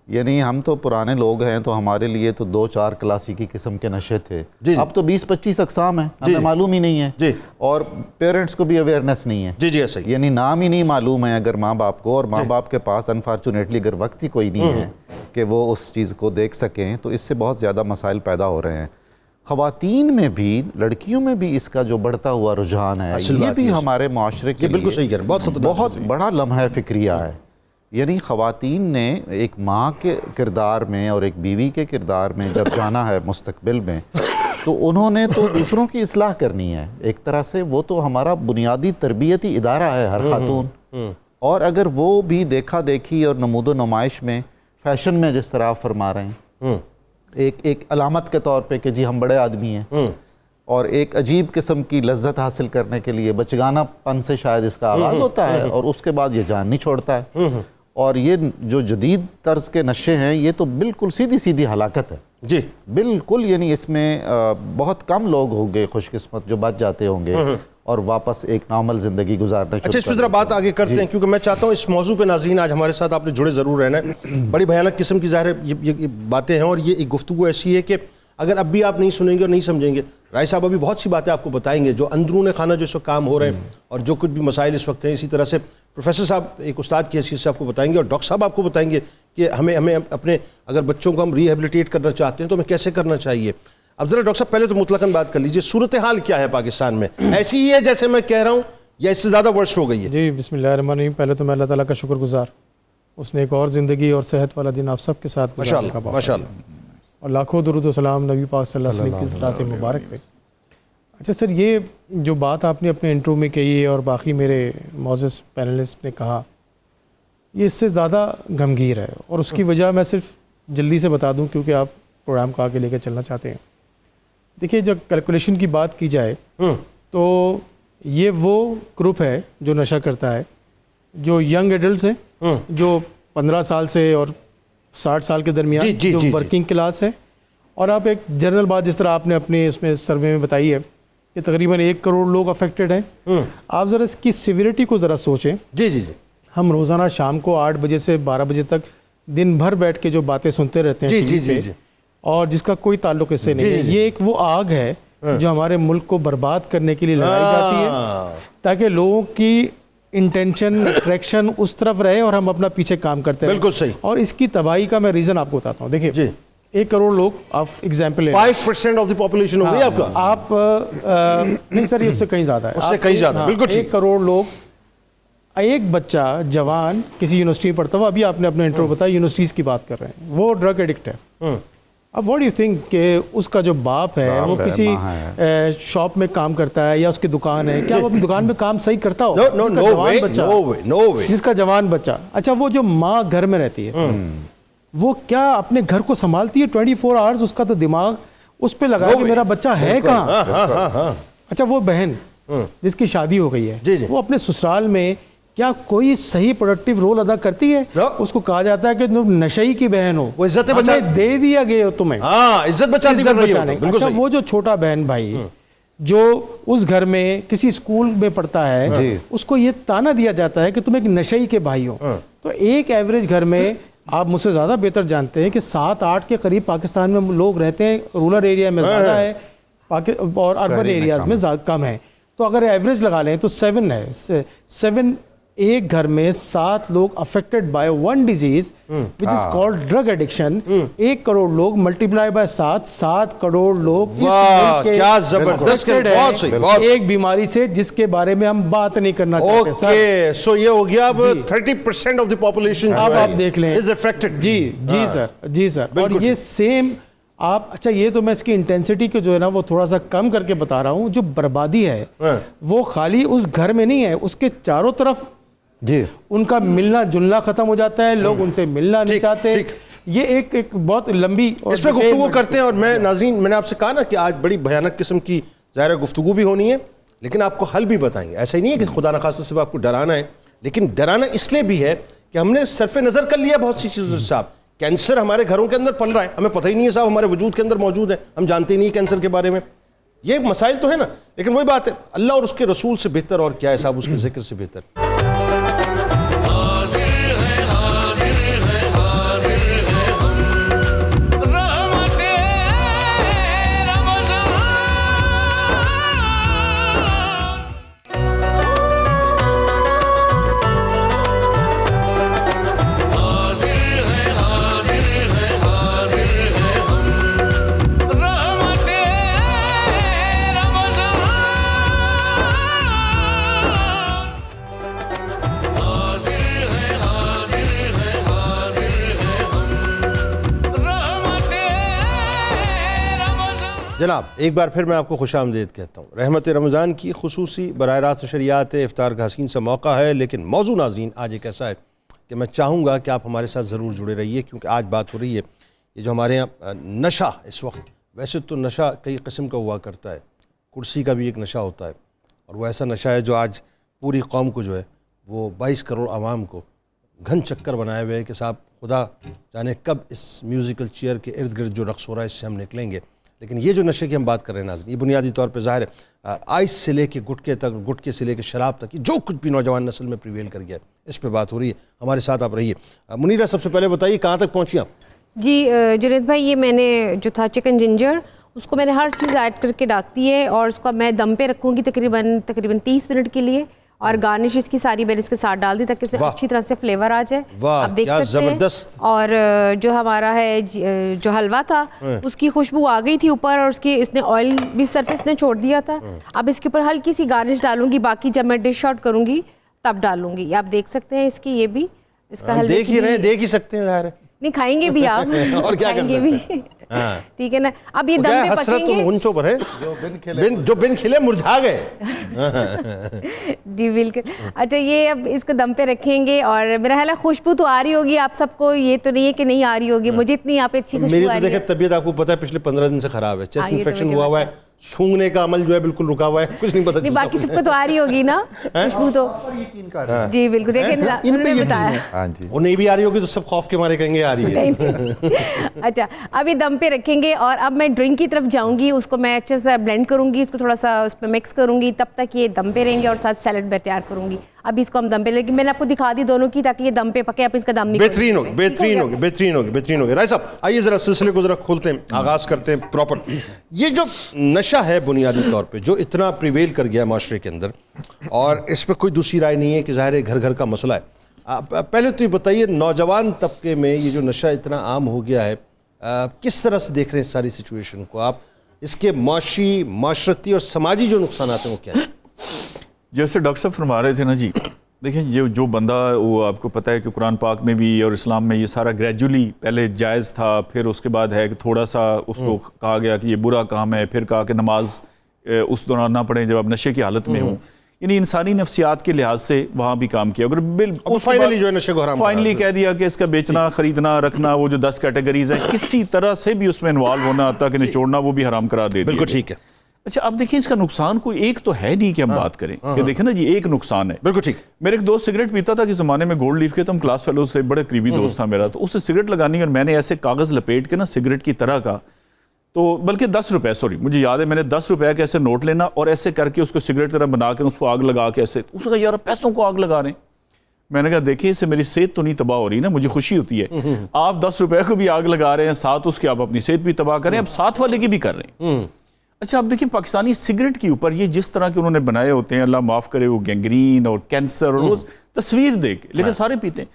یعنی ہم تو پرانے لوگ ہیں تو ہمارے لیے تو 2-4 کلاسیکی قسم کے نشے تھے. اب تو 20-25 اقسام ہیں، ہمیں معلوم ہی نہیں ہے. اور پیرنٹس کو بھی اویئرنیس نہیں ہے. جی ایسا ہی. یعنی نام ہی نہیں معلوم ہے اگر ماں باپ کو، اور ماں باپ کے پاس انفارچونیٹلی اگر وقت ہی کوئی نہیں ہے کہ وہ اس چیز کو دیکھ سکیں، تو اس سے بہت زیادہ مسائل پیدا ہو رہے ہیں. خواتین میں بھی، لڑکیوں میں بھی اس کا جو بڑھتا ہوا رجحان ہے، یہ بھی ہمارے معاشرے کے بالکل صحیح کہہ رہے ہیں، بہت خطرناک، بہت بڑا لمحہ فکریہ ہے. یعنی خواتین نے ایک ماں کے کردار میں اور ایک بیوی کے کردار میں جب جانا ہے مستقبل میں، تو انہوں نے تو دوسروں کی اصلاح کرنی ہے. ایک طرح سے وہ تو ہمارا بنیادی تربیتی ادارہ ہے ہر خاتون. اور اگر وہ بھی دیکھا دیکھی اور نمود و نمائش میں، فیشن میں جس طرح آپ فرما رہے ہیں، ایک علامت کے طور پہ کہ جی ہم بڑے آدمی ہیں، اور ایک عجیب قسم کی لذت حاصل کرنے کے لیے بچگانہ پن سے شاید اس کا آغاز ہوتا ہے، اور اس کے بعد یہ جان نہیں چھوڑتا ہے. اور یہ جو جدید طرز کے نشے ہیں، یہ تو بالکل سیدھی سیدھی ہلاکت ہے. جی بالکل. یعنی اس میں بہت کم لوگ ہوں گے خوش قسمت جو بچ جاتے ہوں گے اور واپس ایک نارمل زندگی گزارنا شروع. اچھا اس پہ ذرا بات آگے کرتے ہیں، کیونکہ میں چاہتا ہوں اس موضوع پہ ناظرین آج ہمارے ساتھ آپ نے جڑے ضرور رہنا ہے. بڑی بھیانک قسم کی ظاہر یہ باتیں ہیں، اور یہ ایک گفتگو ایسی ہے کہ اگر اب بھی آپ نہیں سنیں گے اور نہیں سمجھیں گے، رائے صاحب ابھی بہت سی باتیں آپ کو بتائیں گے جو اندرون خانہ جو اس وقت کام ہو رہے ہیں اور جو کچھ بھی مسائل اس وقت ہیں. اسی طرح سے پروفیسر صاحب ایک استاد کی حیثیت سے آپ کو بتائیں گے، اور ڈاکٹر صاحب آپ کو بتائیں گے کہ ہمیں اپنے اگر بچوں کو ہم ریہیبلیٹیٹ کرنا چاہتے ہیں تو ہمیں کیسے کرنا چاہیے. اب ذرا ڈاکٹر صاحب پہلے تو مطلقاً بات کر لیجیے، صورتحال کیا ہے پاکستان میں؟ ایسی ہی ہے جیسے میں کہہ رہا ہوں یا اس سے زیادہ ورسٹ ہو گئی ہے؟ جی بسم اللہ الرحمن الرحیم. پہلے تو میں اللہ تعالیٰ کا شکر گزار، اس نے ایک اور زندگی اور صحت والا دن آپ سب کے ساتھ گزارنے کا موقع دیا، اور لاکھوں درود و سلام نبی پاک صلی اللہ علیہ وسلم کی ذات مبارک پہ. اچھا سر، یہ جو بات آپ نے اپنے انٹرو میں کہی ہے اور باقی میرے معزز پینلسٹ نے کہا، یہ اس سے زیادہ غمگیر ہے. اور اس کی وجہ میں صرف جلدی سے بتا دوں کیونکہ آپ پروگرام کو آگے لے کے چلنا چاہتے ہیں. دیکھیے جب کیلکولیشن کی بات کی جائے تو یہ وہ گروپ ہے جو نشہ کرتا ہے، جو ینگ ایڈلٹس ہیں، جو 15 سال سے اور 60 سال کے درمیان جو ورکنگ کلاس ہے. اور آپ ایک جنرل بات جس طرح آپ نے اپنے اس میں سروے میں بتائی ہے کہ تقریباً 1 کروڑ لوگ افیکٹڈ ہیں. آپ ذرا اس کی سیویریٹی کو ذرا سوچیں. جی ہم روزانہ شام کو 8 بجے سے 12 بجے تک دن بھر بیٹھ کے جو باتیں سنتے رہتے ہیں ٹی وی پہ، اور جس کا کوئی تعلق اس سے نہیں ہے. یہ ایک وہ آگ ہے جو ہمارے ملک کو برباد کرنے کے لیے لگائی جاتی ہے تاکہ لوگوں کی انٹینشن اٹریکشن اس طرف رہے اور ہم اپنا پیچھے کام کرتے ہیں. بالکل صحیح. اور اس کی تباہی کا میں ریزن آپ کو بتاتا ہوں. دیکھیے 1 کروڑ لوگ، آپ ایگزامپل 5% آف دی پاپولیشن ہو گئی آپ کا. آپ نہیں سر، یہ اس سے کہیں زیادہ ہے، اس سے کہیں زیادہ. بالکل 1 کروڑ لوگ. ایک بچہ جوان کسی یونیورسٹی میں پڑھتا ہوا، ابھی آپ نے اپنا انٹرو بتایا یونیورسٹیز کی بات کر رہے ہیں، وہ ڈرگ ایڈکٹ ہے. اب واٹ ڈو یو تھنک کہ اس کا جو باپ ہے وہ کسی شاپ میں کام کرتا ہے یا اس کی دکان ہے، کیا وہ اپنی دکان میں کام صحیح کرتا ہو؟ جس کا جوان بچہ، اچھا وہ جو ماں گھر میں رہتی ہے وہ کیا اپنے گھر کو سنبھالتی ہے 24 آورز؟ اس کا تو دماغ اس پہ لگا کہ میرا بچہ ہے کہاں. اچھا وہ بہن جس کی شادی ہو گئی ہے، وہ اپنے سسرال میں کیا کوئی صحیح پروڈکٹیو رول ادا کرتی ہے؟ اس کو کہا جاتا ہے کہ تم نشئی کی بہن ہو، وہ عزت بچا دے دیا گیا تمہیں، عزت بچانے. اچھا وہ جو چھوٹا بہن بھائی جو اس گھر میں کسی اسکول میں پڑھتا ہے، اس کو یہ تانا دیا جاتا ہے کہ تم ایک نشئی کے بھائی ہو. تو ایک ایوریج گھر میں آپ مجھ سے زیادہ بہتر جانتے ہیں کہ 7-8 کے قریب پاکستان میں لوگ رہتے ہیں. رورل ایریا میں زیادہ ہے اور اربن ایریاز میں کم ہے. تو اگر ایوریج لگا لیں تو 7 ہے. 7 ایک گھر میں 7 لوگ affected by one disease which is called drug addiction. 1 crore لوگ ملٹیپلائی بائی 7 کروڑ لوگ کیا زبردست ایک بیماری سے جس کے بارے میں ہم بات نہیں کرنا چاہتے. اوکے سو یہ ہو گیا اب 30% آف دی پاپولیشن اب آپ دیکھ لیں از افیکٹڈ. جی سر. اور یہ سیم آپ اچھا یہ تو میں اس کی انٹینسٹی کو جو ہے نا وہ تھوڑا سا کم کر کے بتا رہا ہوں. جو بربادی ہے وہ خالی اس گھر میں نہیں ہے, اس کے چاروں طرف جی ان کا ملنا جلنا ختم ہو جاتا ہے, لوگ ان سے ملنا نہیں چاہتے. یہ ایک بہت لمبی اس پہ گفتگو کرتے ہیں. اور میں ناظرین میں نے آپ سے کہا نا کہ آج بڑی بھیانک قسم کی ظاہر گفتگو بھی ہونی ہے, لیکن آپ کو حل بھی بتائیں گے. ایسا ہی نہیں ہے کہ خدا نخواستہ صرف آپ کو ڈرانا ہے, لیکن ڈرانا اس لیے بھی ہے کہ ہم نے صرف نظر کر لیا بہت سی چیزوں سے. صاحب کینسر ہمارے گھروں کے اندر پل رہا ہے, ہمیں پتہ ہی نہیں ہے صاحب ہمارے وجود کے اندر موجود ہے, ہم جانتے ہی نہیں کینسر کے بارے میں. یہ مسائل تو ہے نا, لیکن وہی بات ہے اللہ اور اس کے رسول سے بہتر اور کیا ہے صاحب, اس کے ذکر سے بہتر. جناب ایک بار پھر میں آپ کو خوش آمدید کہتا ہوں. رحمت رمضان کی خصوصی براہ راست شریعت افطار کا حسین سا موقع ہے, لیکن موضوع ناظرین آج ایک ایسا ہے کہ میں چاہوں گا کہ آپ ہمارے ساتھ ضرور جڑے رہیے, کیونکہ آج بات ہو رہی ہے یہ جو ہمارے یہاں نشہ اس وقت, ویسے تو نشہ کئی قسم کا ہوا کرتا ہے, کرسی کا بھی ایک نشہ ہوتا ہے, اور وہ ایسا نشہ ہے جو آج پوری قوم کو جو ہے وہ 22 کروڑ عوام کو گھن چکر بنائے ہوئے ہے کہ صاحب خدا جانے کب اس میوزیکل چیئر کے ارد گرد جو رقص ہو رہا ہے اس سے ہم نکلیں گے. لیکن یہ جو نشے کی ہم بات کر رہے ہیں ناظرین, یہ بنیادی طور پہ ظاہر ہے آئس سے لے کے گٹکے تک, گٹکے سے لے کے شراب تک, جو کچھ بھی نوجوان نسل میں پریویل کر گیا ہے اس پہ بات ہو رہی ہے. ہمارے ساتھ آپ رہیے. منیرہ سب سے پہلے بتائیے کہاں تک پہنچی آپ؟ جی جنید بھائی, یہ میں نے جو تھا چکن جنجر اس کو میں نے ہر چیز ایڈ کر کے ڈالتی ہے, اور اس کو میں دم پہ رکھوں گی تقریباً 30 منٹ کے لیے, اور گارنش اس کی ساری میں نے اس کے ساتھ ڈال دی تاکہ اچھی طرح سے فلیور آ جائے. آپ دیکھ سکتے ہیں. اور جو ہمارا ہے جو حلوہ تھا اس کی خوشبو آ گئی تھی اوپر, اور اس نے آئل بھی سرفیس نے چھوڑ دیا تھا. اب اس کے اوپر ہلکی سی گارنش ڈالوں گی, باقی جب میں ڈش آؤٹ کروں گی تب ڈالوں گی. آپ دیکھ سکتے ہیں اس کی, یہ بھی اس کا حلوہ دیکھ ہی رہے, دیکھ ہی سکتے ہیں ظاہر ہے, نہیں کھائیں گے بھی آپ اور کیا کر سکتے ہیں, ٹھیک ہے نا. اب یہ دم پہ حسرت تم ہنچوں پر ہے جو بن کھلے مرجھا گئے. جی بالکل. اچھا یہ اب اس کو دم پہ رکھیں گے, اور میرا خیال ہے خوشبو تو آ رہی ہوگی آپ سب کو, یہ تو نہیں ہے کہ نہیں آ رہی ہوگی, مجھے اتنی آپ اچھی خوشبو آ رہی ہے. میری تو دیکھیں طبیعت آپ کو پتہ ہے پچھلے 15 دن سے خراب ہے, چیسٹ انفیکشن ہوا ہوا ہے, سونگنے کا عمل جو ہے بالکل رکا ہوا ہے, کچھ نہیں پتہ چلتا. باقی سب کو تو آ رہی ہوگی نا خوشبو تو. جی بالکل, دیکھیں انہوں نے بتایا وہ نہیں بھی آ رہی ہوگی تو سب خوف کے مارے کہیں گے آ رہی ہے. اچھا اب یہ دم پہ رکھیں گے, اور اب میں ڈرنک کی طرف جاؤں گی. اس کو میں اچھے سے بلینڈ کروں گی, اس کو تھوڑا سا اس پہ مکس کروں گی, تب تک یہ دم پہ رہیں گے, اور ساتھ سیلڈ میں تیار کروں گی. ابھی اس کو ہم دم پہ, لیکن میں نے آپ کو دکھا دی دونوں کی تاکہ یہ دم پہ پکے, آپ اس کا دم نہیں. بہترین ہوگی, بہترین ہوگی, بہترین ہوگی, بہترین ہوگی. رائے صاحب آئیے ذرا سلسلے کو ذرا کھولتے ہیں, آغاز کرتے ہیں پراپر. یہ جو نشہ ہے بنیادی طور پہ جو اتنا پریویل کر گیا ہے معاشرے کے اندر, اور اس پہ کوئی دوسری رائے نہیں ہے کہ ظاہر ہے گھر گھر کا مسئلہ ہے. پہلے تو یہ بتائیے نوجوان طبقے میں یہ جو نشہ اتنا عام ہو گیا ہے, کس طرح سے دیکھ رہے ہیں ساری سچویشن کو آپ, اس کے معاشی, معاشرتی اور سماجی جو نقصانات ہیں وہ کیا ہیں؟ جیسے ڈاکٹر صاحب فرما رہے تھے نا جی, دیکھیں جو بندہ وہ آپ کو پتہ ہے کہ قرآن پاک میں بھی اور اسلام میں یہ سارا گریجولی پہلے جائز تھا, پھر اس کے بعد ہے کہ تھوڑا سا اس کو کہا گیا کہ یہ برا کام ہے, پھر کہا کہ نماز اس دوران نہ پڑھیں جب آپ نشے کی حالت میں ہوں. یعنی انسانی نفسیات کے لحاظ سے وہاں بھی کام کیا. اگر فائنلی جو ہے نشے کو حرام فائنلی کہہ دیا کہ اس کا بیچنا, خریدنا, رکھنا, وہ جو 10 کیٹیگریز ہیں, کسی طرح سے بھی اس میں انوالو ہونا آتا کہ نچوڑنا, وہ بھی حرام قرار دے دیا. بالکل ٹھیک ہے. اچھا اب دیکھیں اس کا نقصان کوئی ایک تو ہے نہیں کہ ہم بات کریں کہ دیکھیں نا جی ایک نقصان ہے. بالکل ٹھیک. میرے ایک دوست سگریٹ پیتا تھا کہ زمانے میں گولڈ لیف کے, تو ہم کلاس فیلوز سے, بڑے قریبی دوست تھا میرا, تو اس سے سگریٹ لگانی, اور میں نے ایسے کاغذ لپیٹ کے نا سگریٹ کی طرح کا, تو بلکہ 10 روپے, سوری مجھے یاد ہے میں نے 10 روپے کے ایسے نوٹ لینا اور ایسے کر کے اس کو سگریٹ طرح بنا کے اس کو آگ لگا کے ایسے. اس نے کہا یار پیسوں کو آگ لگا رہے ہیں. میں نے کہا دیکھیں اس سے میری صحت تو نہیں تباہ ہو رہی نا, مجھے خوشی ہوتی ہے. آپ 10 روپے کو بھی آگ لگا رہے ہیں, ساتھ اس کے آپ اپنی صحت بھی تباہ کریں, اب ساتھ والے کی بھی کر رہے ہیں. اچھا آپ دیکھیں پاکستانی سگریٹ کے اوپر یہ جس طرح کے انہوں نے بنائے ہوتے ہیں، اللہ معاف کرے، وہ گینگرین اور کینسر اور وہ تصویر دیکھ لیکن سارے پیتے ہیں.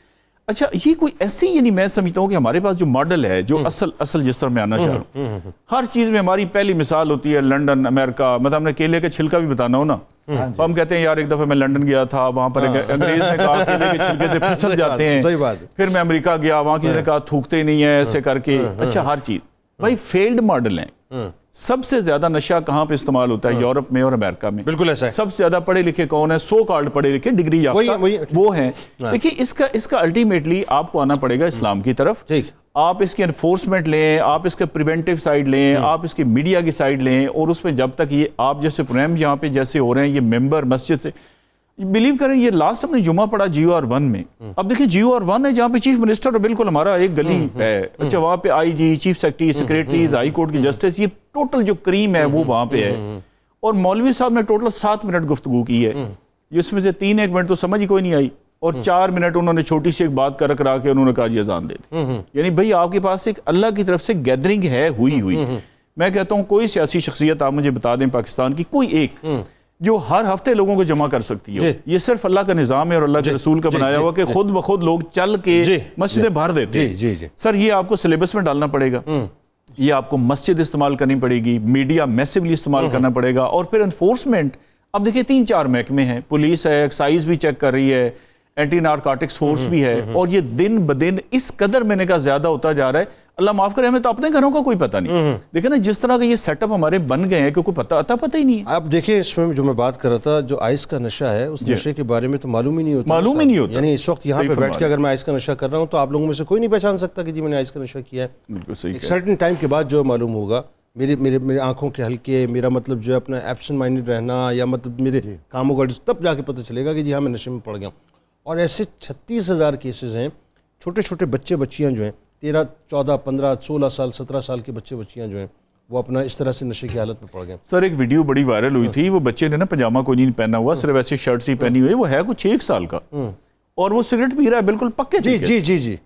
اچھا یہ کوئی ایسی، یعنی میں سمجھتا ہوں کہ ہمارے پاس جو ماڈل ہے، جو اصل جس طرح میں آنا چاہ رہا ہوں، ہر چیز میں ہماری پہلی مثال ہوتی ہے لنڈن، امریکہ. مطلب ہم نے کیلے کا چھلکا بھی بتانا ہو نا، تو ہم کہتے ہیں یار ایک دفعہ میں لنڈن گیا تھا، وہاں پر انگریز نے کہا کیلے کے چھلکے سے پھسل جاتے ہیں. صحیح بات ہے. پھر میں امریکہ گیا، وہاں کسی نے کہا تھوکتے نہیں ہیں ایسے کر کے. اچھا ہر چیز بھائی فیلڈ ماڈل ہیں. سب سے زیادہ نشہ کہاں پہ استعمال ہوتا ہے؟ یورپ میں اور امریکہ میں. بالکل ایسا ہے. سب سے زیادہ پڑھے لکھے کون ہیں؟ سو کالڈ پڑھے لکھے، ڈگری یافتہ وہ ہیں. دیکھیے اس کا الٹیمیٹلی آپ کو آنا پڑے گا اسلام کی طرف. آپ اس کی انفورسمنٹ لیں، آپ اس کے پریونٹیو سائیڈ لیں، آپ اس کی میڈیا کی سائیڈ لیں، اور اس میں جب تک یہ آپ جیسے پروگرام یہاں پہ جیسے ہو رہے ہیں، یہ ممبر مسجد سے بلیو کریں. یہ لاسٹ ہم نے جمعہ پڑھا GOR1 میں. اب دیکھیں GOR1 ہے جہاں پہ چیف منسٹر اور بالکل ہمارا ایک گلی ہے. اچھا وہاں پہ IG، chief secretary, secretaries, high court کی جسٹس، یہ ٹوٹل جو کریم ہے وہ وہاں پہ ہے. اور مولوی صاحب نے ٹوٹل 7 منٹ گفتگو کی ہے، جس میں سے 3 منٹ تو سمجھ ہی کوئی نہیں آئی، اور 4 منٹ انہوں نے چھوٹی سی ایک بات کرا کے انہوں نے کہا جی اذان دے دی. یعنی بھائی آپ کے پاس ایک اللہ کی طرف سے گیدرنگ ہے ہوئی. میں کہتا ہوں کوئی سیاسی شخصیت آپ مجھے بتا دیں پاکستان کی کوئی ایک جو ہر ہفتے لوگوں کو جمع کر سکتی ہے. یہ صرف اللہ کا نظام ہے اور اللہ کے رسول کا بنایا ہوا کہ خود بخود لوگ چل کے مسجدیں بھر دیتے ہیں. سر یہ آپ کو سلیبس میں ڈالنا پڑے گا، یہ آپ کو مسجد استعمال کرنی پڑے گی، میڈیا میسیولی استعمال کرنا پڑے گا، اور پھر انفورسمنٹ. اب دیکھیں 3-4 محکمے ہیں، پولیس ہے، ایکسائز بھی چیک کر رہی ہے، اینٹی نارکوٹکس فورس بھی ہے، اور یہ دن بدن اس قدر میں نے کہا زیادہ ہوتا جا رہا ہے. اللہ معاف کرے ہمیں تو اپنے گھروں کا کوئی پتہ نہیں. دیکھیں نا جس طرح کا یہ سیٹ اپ ہمارے بن گئے ہیں کہ کوئی پتہ ہی نہیں ہے. آپ دیکھیں اس میں جو میں بات کر رہا تھا، جو آئس کا نشہ ہے، اس نشے کے بارے میں تو معلوم ہی نہیں ہوتا. یعنی اس وقت یہاں پہ بیٹھ کے اگر میں آئس کا نشہ کر رہا ہوں تو آپ لوگوں میں سے کوئی نہیں پہچان سکتا کہ جی میں نے آئس کا نشہ کیا ہے. ایک سرٹن ٹائم کے بعد جو معلوم ہوگا، میرے آنکھوں کے ہلکے، میرا مطلب جو ہے اپنا ایبسنٹ مائنڈڈ رہنا، یا مطلب میرے کاموں کا تب جا کے پتہ چلے گا کہ جی ہاں میں نشے میں پڑ گیا ہوں. اور ایسے 36,000 کیسز ہیں. چھوٹے چھوٹے بچے بچیاں جو ہیں 13, 14, 15, 16 سال 17 سال کے بچے بچیاں جو ہیں وہ اپنا اس طرح سے نشے کی حالت میں پڑ گئے. سر ایک ویڈیو بڑی وائرل ہوئی تھی، وہ بچے نے نا پجامہ کوئی نہیں پہنا ہوا، صرف ایسی شرٹ سی پہنی ہوئی، وہ ہے کچھ 1 سال کا، اور وہ سگریٹ پی رہا ہے بالکل پکے. جی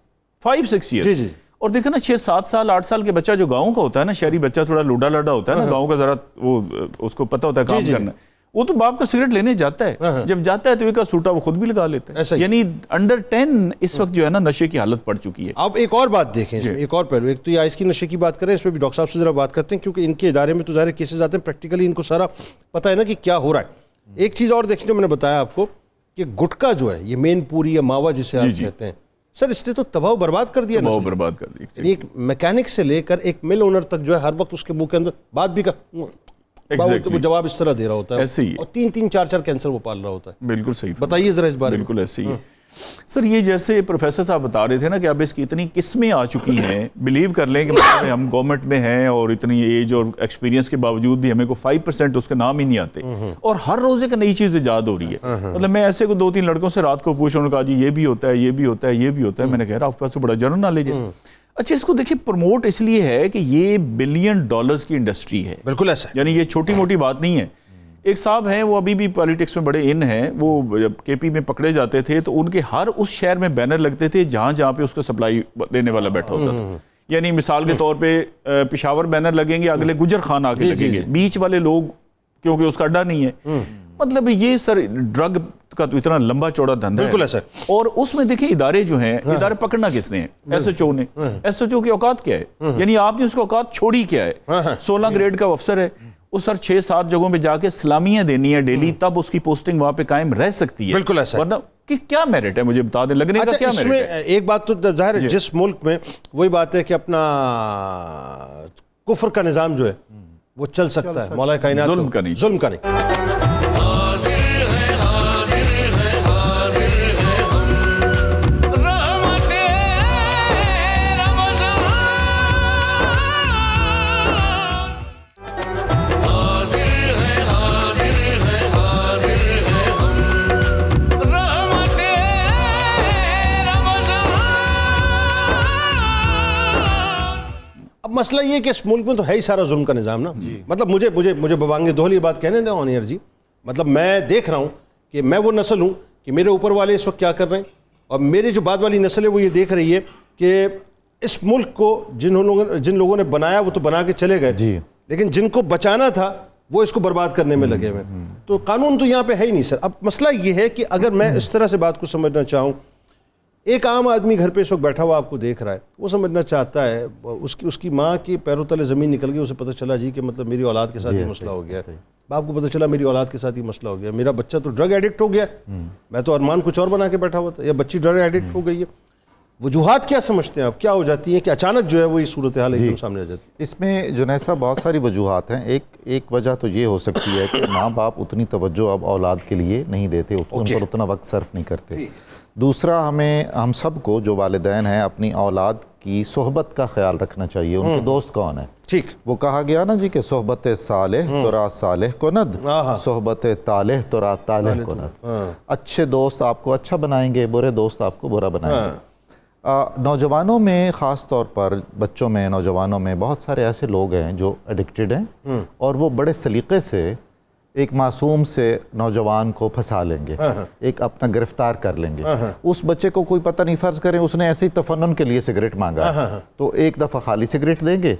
5-6 ایئر. اور دیکھیں نا 6-7 سال 8 سال کے بچہ جو گاؤں کا ہوتا ہے نا، شہری بچہ تھوڑا لوڈا لاڈا ہوتا ہے نا، گاؤں کا ذرا وہ اس کو پتہ ہوتا ہے کام کرنا، وہ تو باپ کا سگریٹ لینے جاتا ہے، جب جاتا ہے تو ایک سوٹا وہ خود بھی لگا لیتا ہے. یعنی انڈر 10 اس وقت جو ہے نا نشے کی حالت پڑ چکی ہے. اب ایک اور بات دیکھیں اس میں، ایک اور پہلو، ایک تو یہ آئس کی نشے کی بات کریں، اس پہ بھی ڈاکٹر صاحب سے ذرا بات کرتے ہیں کیونکہ ان کے ادارے میں تو ظاہر کیسز آتے ہیں، پریکٹیکلی ان کو سارا پتہ ہے نا کہ کیا ہو رہا ہے. ایک چیز اور دیکھیں جو میں نے بتایا آپ کو کہ گٹکا جو ہے، یہ مین پوری یا ماوا جسے آپ کہتے ہیں، سر اس نے تو تباہ و برباد کر دیا. برباد کر دیا. ایک میکینک سے لے کر ایک مل اونر تک جو ہے ہر وقت اس کے منہ کے اندر بات بھی وہ جواب اس طرح دے رہا ہوتا ہے، ایسے ہی، اور 3-4 کینسر وہ پال رہا ہوتا ہے. بالکل صحیح. بتائیے ذرا اس بارے میں. بالکل ایسے ہی. سر یہ جیسے پروفیسر صاحب بتا رہے تھے نا کہ اب اس کی اتنی قسمیں آ چکی ہیں، بلیو کر لیں کہ ہم گورنمنٹ میں ہیں اور اتنی ایج اور ایکسپیرینس کے باوجود بھی ہمیں کو 5% اس کے نام ہی نہیں آتے، اور ہر روز ایک نئی چیز ایجاد ہو رہی ہے. مطلب میں ایسے کو 2-3 لڑکوں سے رات کو پوچھا، انہوں نے کہا جی یہ بھی ہوتا ہے، یہ بھی ہوتا ہے، یہ بھی ہوتا ہے. میں نے کہا آپ کے پاس تو بڑا جنرل نالج ہے. اچھا اس کو دیکھیں پروموٹ اس لیے ہے کہ یہ $1 بلین کی انڈسٹری ہے. بالکل ایسا ہے. یعنی یہ چھوٹی موٹی بات نہیں ہے. ایک صاحب ہیں وہ ابھی بھی پالیٹکس میں بڑے ان ہیں، وہ جب KP میں پکڑے جاتے تھے تو ان کے ہر اس شہر میں بینر لگتے تھے جہاں پہ اس کا سپلائی دینے والا بیٹھا ہوتا تھا. یعنی مثال کے طور پہ پشاور بینر لگیں گے، اگلے گجر خان آ کے لگیں گے، بیچ والے لوگ کیونکہ اس کا اڈا نہیں ہے. مطلب یہ سر ڈرگ کا تو اتنا لمبا چوڑا دھندا ہے. بالکل ایسا. اور اس میں دیکھیں ادارے جو ہیں، ادارے پکڑنا کس نے ہے؟ SHO نے. SHO کی اوقات کیا ہے؟ یعنی آپ نے اس کو اوقات چھوڑی کیا ہے؟ 16 گریڈ کا افسر ہے، اس سر 6-7 جگہوں پہ جا کے سلامیاں دینی ہے ڈیلی، تب اس کی پوسٹنگ وہاں پہ قائم رہ سکتی ہے. بالکل ایسا. ورنہ کہ کیا میرٹ ہے مجھے بتا دیں، لگنے کا کیا میرٹ ہے؟ ایک بات تو ظاہر ہے جس ملک میں وہی بات ہے کہ اپنا کفر کا نظام جو ہے وہ چل سکتا ہے، مولا کائنات ظلم کا نہیں. مسئلہ یہ کہ اس ملک میں تو ہے ہی سارا ظلم کا نظام نا. مطلب مجھے ببانگ دہل یہ بات کہنے دیں آن ایئر جی. مطلب میں دیکھ رہا ہوں کہ میں وہ نسل ہوں کہ میرے اوپر والے اس وقت کیا کر رہے ہیں، اور میری جو بعد والی نسل ہے وہ یہ دیکھ رہی ہے کہ اس ملک کو جن لوگوں نے بنایا وہ تو بنا کے چلے گئے، لیکن جن کو بچانا تھا وہ اس کو برباد کرنے میں لگے ہوئے ہیں. تو قانون تو یہاں پہ ہے ہی نہیں سر. اب مسئلہ یہ ہے کہ اگر میں اس طرح سے بات کو سمجھنا چاہوں, ایک عام آدمی گھر پہ اس وقت بیٹھا ہوا آپ کو دیکھ رہا ہے, وہ سمجھنا چاہتا ہے, اس کی ماں کی پیروں تلے زمین نکل گئی, اسے پتہ چلا جی کہ مطلب میری اولاد کے ساتھ یہ مسئلہ ہو گیا ہے. باپ کو پتہ چلا میری اولاد کے ساتھ یہ مسئلہ ہو گیا, میرا بچہ تو ڈرگ ایڈکٹ ہو گیا, میں تو ارمان کچھ اور بنا کے بیٹھا ہوا تھا, یا بچی ڈرگ ایڈکٹ ہو گئی ہے. وجوہات کیا سمجھتے ہیں آپ, کیا ہو جاتی ہیں کہ اچانک جو ہے وہ یہ صورتحال ایک دم سامنے آ جاتی ہے؟ اس میں جنید صاحب بہت ساری وجوہات ہیں. ایک وجہ تو یہ ہو سکتی ہے کہ ماں باپ اتنی توجہ اب اولاد کے لیے نہیں دیتے, ان پر اتنا وقت صرف نہیں کرتے. دوسرا, ہم سب کو جو والدین ہیں اپنی اولاد کی صحبت کا خیال رکھنا چاہیے. ان کے دوست کون ہیں؟ ٹھیک, وہ کہا گیا نا جی کہ صحبت صالح تو را صالح کند, صحبت طالح تو را طالح کند. اچھے دوست آپ کو اچھا بنائیں گے, برے دوست آپ کو برا بنائیں گے. نوجوانوں میں, خاص طور پر بچوں میں, نوجوانوں میں بہت سارے ایسے لوگ ہیں جو ایڈکٹڈ ہیں, اور وہ بڑے سلیقے سے ایک معصوم سے نوجوان کو پھنسا لیں گے, ایک اپنا گرفتار کر لیں گے. اس بچے کو کوئی پتہ نہیں, فرض کریں اس نے ایسے ہی تفنن کے لیے سگریٹ مانگا, تو ایک دفعہ خالی سگریٹ دیں گے,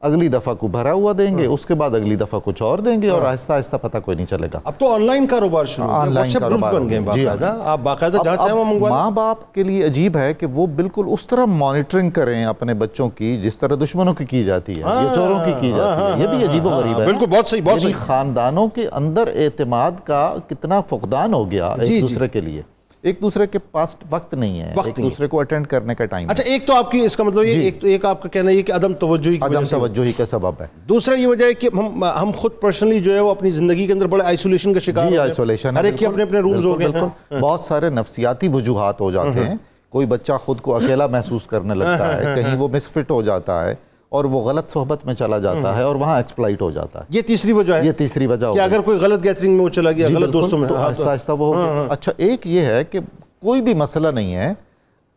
اگلی دفعہ کو بھرا ہوا دیں گے, اس کے بعد اگلی دفعہ کچھ اور دیں گے, اور آہستہ آہستہ پتہ کوئی نہیں چلے گا. اب تو آن لائن کاروبار شروع ہو گیا, واٹس ایپ گروپس بن گئے ہیں باقاعدہ, آپ باقاعدہ جہاں چاہیں وہ منگوا لیں. ماں باپ کے لیے عجیب ہے کہ وہ بالکل اس طرح مانیٹرنگ کریں اپنے بچوں کی جس طرح دشمنوں کی کی جاتی ہے, یہ چوروں کی جاتی ہے. یہ بھی عجیب و غریب ہے. بالکل, بہت صحیح, بہت صحیح. خاندانوں کے اندر اعتماد کا کتنا فقدان ہو گیا ایک دوسرے کے لیے, ایک دوسرے کے پاس وقت نہیں ہے, ایک دوسرے کو اٹینڈ کرنے کا ٹائم. اچھا, ایک تو آپ کی اس کا مطلب یہ, ایک آپ کا کہنا یہ کہ عدم توجہی کا سبب ہے. دوسرا یہ وجہ ہے کہ ہم خود پرسنلی جو ہے وہ اپنی زندگی کے اندر بڑے آئسولیشن کا شکار ہوتے ہیں, ہر ایک کے اپنے اپنے رومز ہو گئے ہیں. بہت سارے نفسیاتی وجوہات ہو جاتے ہیں. کوئی بچہ خود کو اکیلا محسوس کرنے لگتا ہے, کہیں وہ مس فٹ ہو جاتا ہے اور وہ غلط صحبت میں چلا جاتا ہے اور وہاں ایکسپلائٹ ہو جاتا ہے. یہ تیسری وجہ ہے, یہ تیسری وجہ کہ اگر کوئی غلط گیتھرنگ میں وہ چلا گیا, غلط دوستوں میں, تو آہستہ آہستہ وہ ہو گیا. اچھا, ایک یہ ہے کہ کوئی بھی مسئلہ نہیں ہے,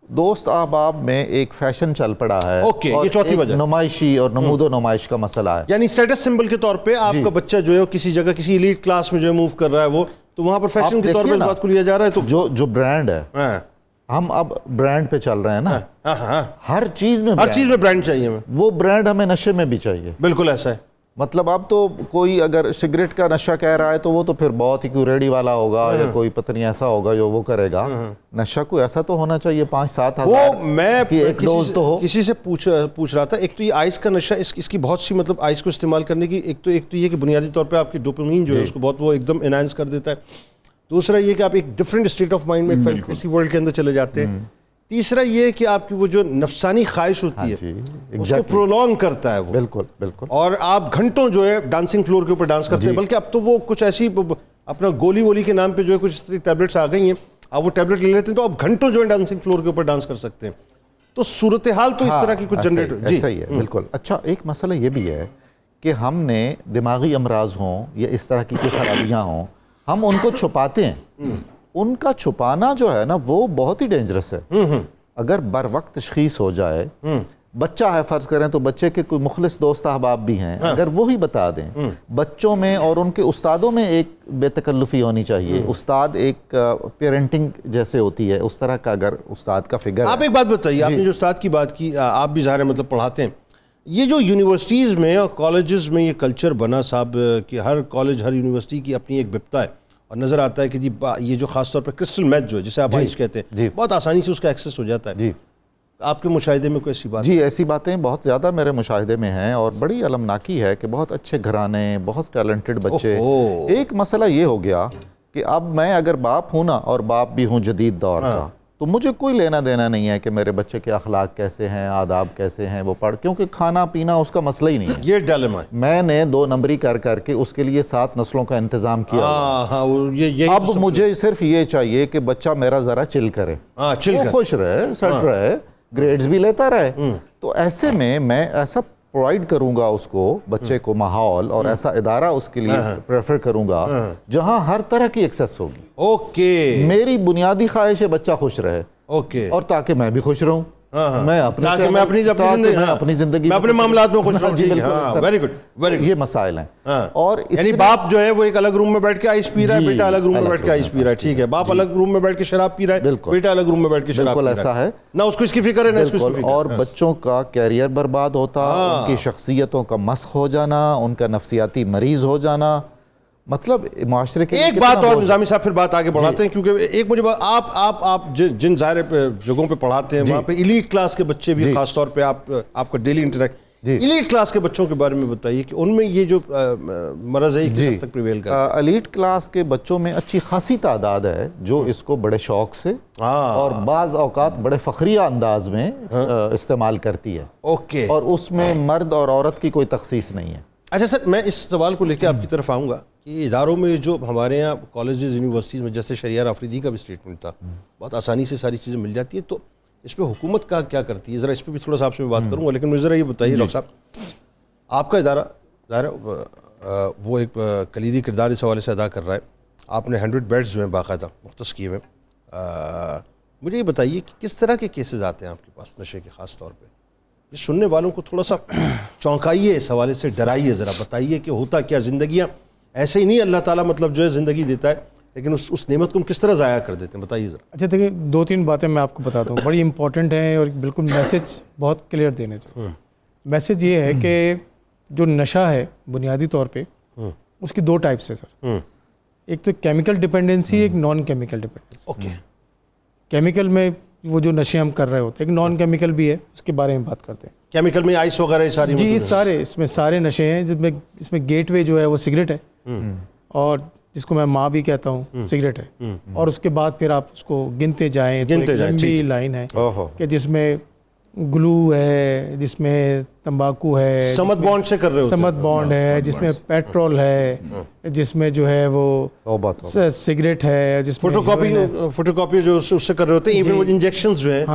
دوست احباب میں ایک فیشن چل پڑا ہے, یہ چوتھی وجہ, نمائشی اور نمود و نمائش کا مسئلہ ہے. یعنی اسٹیٹس سمبل کے طور پہ آپ کا بچہ جو ہے کسی جگہ کسی ایلیٹ کلاس میں جو ہے موو کر رہا ہے, وہ تو وہاں پر فیشن کے طور پہ اس بات کو لیا جا رہا ہے. تو جو برانڈ ہے, ہم اب برانڈ پہ چل رہے ہیں نا, ہر چیز میں برانڈ چاہیے ہمیں, وہ برانڈ ہمیں نشے میں بھی چاہیے. بالکل ایسا ہے. مطلب اب تو کوئی اگر سگریٹ کا نشہ کہہ رہا ہے تو وہ تو پھر بہت ہی کوئی ریڈی والا ہوگا, یا کوئی پتہ نہیں ایسا ہوگا جو وہ کرے گا. نشہ کوئی ایسا تو ہونا چاہیے 5-7 ہزار میں کی ایک ڈوز تو ہو. کسی سے پوچھ رہا تھا, ایک تو یہ آئس کا نشہ, اس کی بہت سی مطلب آئس کو استعمال کرنے کی, ایک تو یہ کہ بنیادی طور پہ آپ کی ڈوپامین جو ہے اس کو بہت وہ ایک دم انہانس کر دیتا ہے. دوسرا یہ کہ آپ ایک ڈفرینٹ اسٹیٹ آف مائنڈ میں کسی ورلڈ کے اندر چلے جاتے ہیں. تیسرا یہ کہ آپ کی وہ جو نفسانی خواہش ہوتی ہے اس کو پرولونگ کرتا ہے وہ. بالکل. اور آپ گھنٹوں جو ہے ڈانسنگ فلور کے اوپر ڈانس کرتے ہیں, بلکہ اب تو وہ کچھ ایسی اپنا گولی وولی کے نام پہ جو ہے کچھ ٹیبلٹس آ گئی ہیں, آپ وہ ٹیبلٹ لے لیتے ہیں تو آپ گھنٹوں جو ہے ڈانسنگ فلور کے اوپر ڈانس کر سکتے ہیں. تو صورتحال تو اس طرح کی کچھ جنریٹ ایسا ہی ہے. بالکل. اچھا, ایک مسئلہ یہ بھی ہے کہ ہم نے دماغی امراض ہوں یا اس طرح کی کوئی خرابیاں ہوں, ہم ان کو چھپاتے ہیں. ان کا چھپانا جو ہے نا وہ بہت ہی ڈینجرس ہے. اگر بر وقت تشخیص ہو جائے, بچہ ہے فرض کریں تو بچے کے کوئی مخلص دوست احباب بھی ہیں, اگر وہی بتا دیں. بچوں میں اور ان کے استادوں میں ایک بے تکلفی ہونی چاہیے. استاد ایک پیرنٹنگ جیسے ہوتی ہے اس طرح کا اگر استاد کا فگر. آپ ایک بات بتائیے, آپ نے جو استاد کی بات کی, آپ بھی ظاہر ہے مطلب پڑھاتے ہیں, یہ جو یونیورسٹیز میں اور کالجز میں یہ کلچر بنا صاحب کہ ہر کالج ہر یونیورسٹی کی اپنی ایک بپتا ہے, اور نظر آتا ہے کہ جی یہ جو خاص طور پر کرسٹل میتھ جو ہے جسے آپ آئس کہتے ہیں, بہت آسانی سے اس کا ایکسس ہو جاتا ہے. آپ کے مشاہدے میں کوئی ایسی بات؟ جی, ایسی باتیں بہت زیادہ میرے مشاہدے میں ہیں, اور بڑی المناکی ہے کہ بہت اچھے گھرانے, بہت ٹیلنٹڈ بچے. ایک مسئلہ یہ ہو گیا کہ اب میں اگر باپ ہوں نا, اور باپ بھی ہوں جدید دور کا, تو مجھے کوئی لینا دینا نہیں ہے کہ میرے بچے کے اخلاق کیسے ہیں, آداب کیسے ہیں, وہ پڑھ, کیونکہ کھانا پینا اس کا مسئلہ ہی نہیں ہے. یہ ڈیلیما ہے. میں نے 2 نمبری کر کے اس کے لیے 7 نسلوں کا انتظام کیا. اب مجھے صرف یہ چاہیے کہ بچہ میرا ذرا چل کرے, وہ خوش رہے, سیٹ رہے, گریڈز بھی لیتا رہے. تو ایسے میں ایسا پرووائڈ کروں گا اس کو, بچے کو ماحول, اور ایسا ادارہ اس کے لیے پریفر کروں گا جہاں ہر طرح کی ایکسیس ہوگی. اوکے, میری بنیادی خواہش ہے بچہ خوش رہے, اوکے, اور تاکہ میں بھی خوش رہوں. میں اپنی زندگی میں اپنے معاملات میں خوش رہوں. ویری گڈ, یہ مسائل ہیں. اور یعنی باپ جو ہے وہ ایک الگ روم میں بیٹھ کے آئس پی رہا ہے, بیٹا الگ روم میں بیٹھ کے آئس پی رہا ہے. ٹھیک ہے, باپ الگ روم میں بیٹھ کے شراب پی رہا ہے, بیٹا الگ روم میں بیٹھ کے شراب پی رہا ہے. ایسا ہے, نہ اس کو اس کی فکر ہے نہ اس کو اس کی فکر. اور بچوں کا کیریئر برباد ہوتا, ان کی شخصیتوں کا مسخ ہو جانا, ان کا نفسیاتی مریض ہو جانا, مطلب معاشرے کے ایک بات اور نظامی صاحب پھر بات آگے بڑھاتے ہیں, کیونکہ ایک مجھے آپ جن ظاہر جگہوں پہ پڑھاتے ہیں وہاں پہ ایلیٹ کلاس کے بچے بھی خاص طور پہ آپ کا ڈیلی انٹریکٹ, ایلیٹ کلاس کے بچوں کے بارے میں بتائیے کہ ان میں یہ جو مرض ہے کس حد تک پریویل کرتا ہے. ایلیٹ کلاس کے بچوں میں اچھی خاصی تعداد ہے جو اس کو بڑے شوق سے اور بعض اوقات بڑے فخریہ انداز میں استعمال کرتی ہے. اوکے, اور اس میں مرد اور عورت کی کوئی تخصیص نہیں ہے. اچھا سر, میں اس سوال کو لے کے آپ کی طرف آؤں گا کہ اداروں میں جو ہمارے یہاں کالجز یونیورسٹیز میں, جیسے شہریار آفریدی کا بھی اسٹیٹمنٹ تھا, بہت آسانی سے ساری چیزیں مل جاتی ہے, تو اس پہ حکومت کا کیا کرتی ہے؟ ذرا اس پہ بھی تھوڑا سا آپ سے میں بات کروں گا, لیکن مجھے ذرا یہ بتائیے ڈاکٹر صاحب, آپ کا ادارہ ظاہر وہ ایک کلیدی کردار اس حوالے سے ادا کر رہا ہے. آپ نے 100 بیڈز جو ہیں باقاعدہ مختص کیے ہوئے. مجھے یہ بتائیے کہ کس طرح کے کیسز آتے ہیں آپ کے پاس نشے کے, خاص طور پہ یہ سننے والوں کو تھوڑا سا چونکائیے, اس حوالے سے ڈرائیے, ذرا بتائیے کہ ہوتا کیا. زندگیاں ایسے ہی نہیں اللہ تعالیٰ مطلب جو ہے زندگی دیتا ہے, لیکن اس نعمت کو ہم کس طرح ضائع کر دیتے ہیں, بتائیے ذرا. اچھا دیکھیں, 2-3 باتیں میں آپ کو بتاتا ہوں, بڑی امپورٹنٹ ہیں اور بالکل میسج بہت کلیئر دینے چاہیے. میسج یہ ہے کہ جو نشہ ہے بنیادی طور پہ اس کی 2 ٹائپس ہے سر. ایک تو کیمیکل ڈپینڈنسی, ایک naan chemical dependency. Okay, chemical میں وہ جو نشے ہم کر رہے ہوتے ہیں, ایک نان کیمیکل بھی ہے, اس کے بارے میں بات کرتے ہیں. کیمیکل میں آئس وغیرہ ساری, جی سارے اس میں سارے نشے ہیں, جس میں گیٹ وے جو ہے وہ سگریٹ ہے, اور جس کو میں ماں بھی کہتا ہوں سگریٹ ہے, اور اس کے بعد پھر آپ اس کو گنتے جائیں تو ایک لمبی لائن ہے کہ جس میں گلو ہے, جس میں تمباکو ہے, سمت بانڈ سے کر رہے ہوتے ہیں, سمت بانڈ ہے, جس میں پیٹرول ہے, جس میں جو ہے وہ سگریٹ ہے, جس میں فوٹو کاپی جو اس سے کر رہے ہوتے ہیں, ایون وہ انجیکشنز جو ہیں,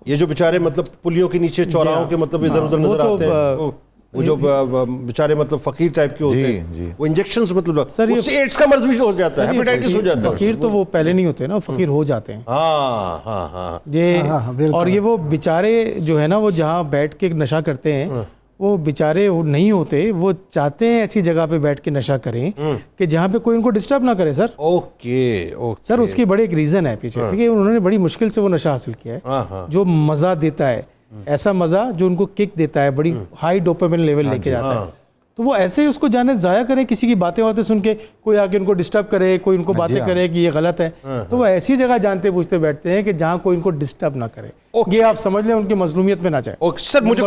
یہ جو بیچارے مطلب پلیوں کے نیچے چوراہوں کے مطلب ادھر ادھر نظر آتے ہیں, وہ جو بیچارے مطلب فقیر ٹائپ کے ہوتے ہیں, وہ انجیکشنز مطلب اس سے ایڈز کا مرض بھی ہو جاتا ہے, ہیپیٹائٹس ہو جاتا ہے. فقیر تو وہ پہلے نہیں ہوتے نا, فقیر ہو جاتے ہیں. اور یہ وہ بیچارے جو ہے نا, وہ جہاں بیٹھ کے نشہ کرتے ہیں, وہ بیچارے نہیں ہوتے, وہ چاہتے ہیں ایسی جگہ پہ بیٹھ کے نشہ کریں کہ جہاں پہ کوئی ان کو ڈسٹرب نہ کرے. سر اوکے سر, اس کی بڑی ایک ریزن ہے پیچھے, کیونکہ انہوں نے بڑی مشکل سے وہ نشہ حاصل کیا ہے, جو مزہ دیتا ہے, ایسا مزہ جو ان کو کک دیتا ہے, بڑی ہائی ڈوپامن لیول لے کے جاتا ہے. تو وہ ایسے ہی اس کو جانے ضائع کریں, کسی کی باتیں سن کے, کوئی آ کے ان کو ڈسٹرب کرے, کوئی ان کو باتیں کرے کہ یہ غلط ہے, تو وہ ایسی جگہ جانتے پوچھتے بیٹھتے ہیں کہ جہاں کوئی ان کو ڈسٹرب نہ کرے. یہ آپ سمجھ لیں ان کی مظلومیت میں نہ جائے. سر مجھے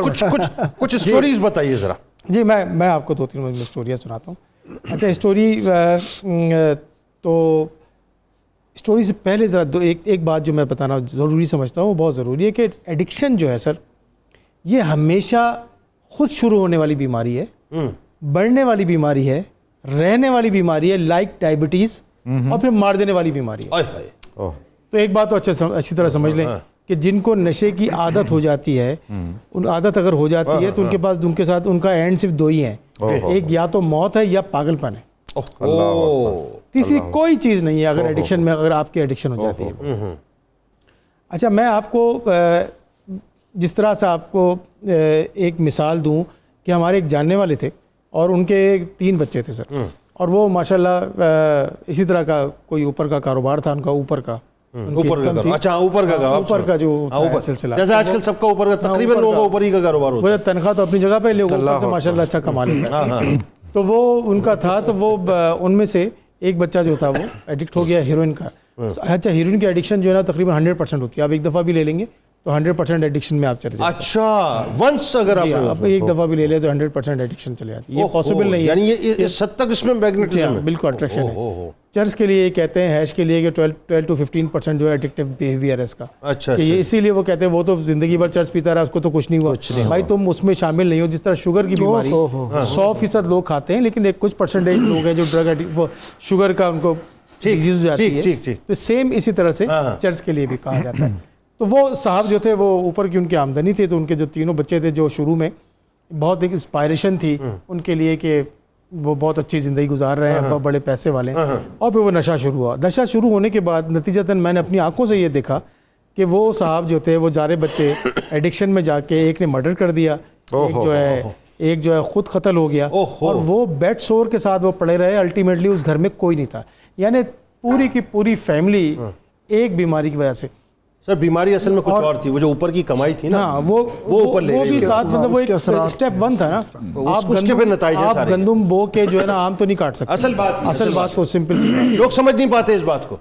کچھ اسٹوریز بتائیے ذرا. جی میں آپ کو 2-3 اسٹوریاں سناتا ہوں. اچھا, اسٹوری تو اسٹوری سے پہلے ذرا ایک بات جو میں بتانا ضروری سمجھتا ہوں, وہ بہت ضروری ہے کہ ایڈکشن جو ہے سر, یہ ہمیشہ خود شروع ہونے والی بیماری ہے, بڑھنے والی بیماری ہے, رہنے والی بیماری ہے, لائک ڈائبٹیز, اور پھر مار دینے والی بیماری ہے. تو ایک بات تو اچھی طرح سمجھ لیں کہ جن کو نشے کی عادت ہو جاتی ہے, ان عادت اگر ہو جاتی ہے تو ان کے پاس, ان کے ساتھ ان کا اینڈ صرف 2 ہی ہیں, ایک یا تو موت ہے یا پاگل پن ہے. تیسری کوئی چیز نہیں ہے اگر ایڈکشن میں, اگر آپ کی ایڈکشن ہو جاتی ہے. اچھا, میں آپ کو جس طرح سے آپ کو ایک مثال دوں کہ ہمارے ایک جاننے والے تھے, اور ان کے 3 بچے تھے سر, اور وہ ماشاءاللہ اسی طرح کا کوئی اوپر کا کاروبار تھا ان کا, اوپر کا جو سلسلہ, جیسے آج کل سب کا اوپر کا, تقریباً لوگوں کا اوپر ہی کا کاروبار ہوتا ہے. تنخواہ تو اپنی جگہ پہ لے, اوپر سے ماشاءاللہ اچھا کما لیتا ہے. تو وہ ان کا تھا, تو وہ ان میں سے ایک بچہ جو تھا وہ ایڈکٹ ہو گیا ہیروئن کا. اچھا, ہیروئن کی ایڈکشن جو ہے نا تقریباً 100% ہوتی ہے. آپ ایک دفعہ بھی لے لیں گے تو 100% ایڈکشن میں آپ چلے جائیں. اچھا, ونس اگر آپ ایک دفعہ بھی لے لیں تو 100% ایڈکشن چلے جاتی ہے. یہ پاسبل نہیں ہے, یعنی یہ حد تک اس میں میگنیٹزم ہے, بالکل اٹریکشن ہے. چرس کے لیے یہ کہتے ہیں, ہیش کے لیے کہ 12 to 15% جو ہے ایڈکٹیو بیہیویئر ہے اس کا. اچھا, اسی لیے وہ کہتے ہیں وہ تو زندگی بھر چرس پیتا رہا, اس کو تو کچھ نہیں ہوا. بھائی تم اس میں شامل نہیں ہو. جس طرح شوگر کی بیماری 100% لوگ کھاتے ہیں, لیکن ایک کچھ پرسنٹیج لوگ ہیں جو ڈرگ وہ شوگر کا ان کو ڈیزیز ہو جاتی ہے. تو سیم اسی طرح سے چرس کے لیے بھی کہا جاتا ہے. تو وہ صاحب جو تھے, وہ اوپر کی ان کی آمدنی تھی, تو ان کے جو 3 بچے تھے, جو شروع میں بہت ایک انسپائریشن تھی ان کے لیے کہ وہ بہت اچھی زندگی گزار رہے ہیں, بڑے پیسے والے ہیں, اور پھر وہ نشہ شروع ہوا. نشہ شروع ہونے کے بعد نتیجتاً میں نے اپنی آنکھوں سے یہ دیکھا کہ وہ صاحب جو تھے وہ جارے بچے ایڈکشن میں جا کے ایک نے مرڈر کر دیا, ایک جو ہے خود قتل ہو گیا, اور وہ بیڈ سور کے ساتھ وہ پڑے رہے. الٹیمیٹلی اس گھر میں کوئی نہیں تھا, یعنی پوری کی پوری فیملی ایک بیماری کی وجہ سے. سر بیماری اصل میں کچھ اور تھی, وہ جو اوپر کی کمائی تھی نا وہ اوپر لے گئی, وہ بھی ساتھ مطلب وہ ایک سٹیپ 1 تھا نا. آپ گندم بو کے جو ہے نا آم تو نہیں کاٹ سکتے. اصل بات تو سمپل سی, لوگ سمجھ نہیں پاتے اس بات کو.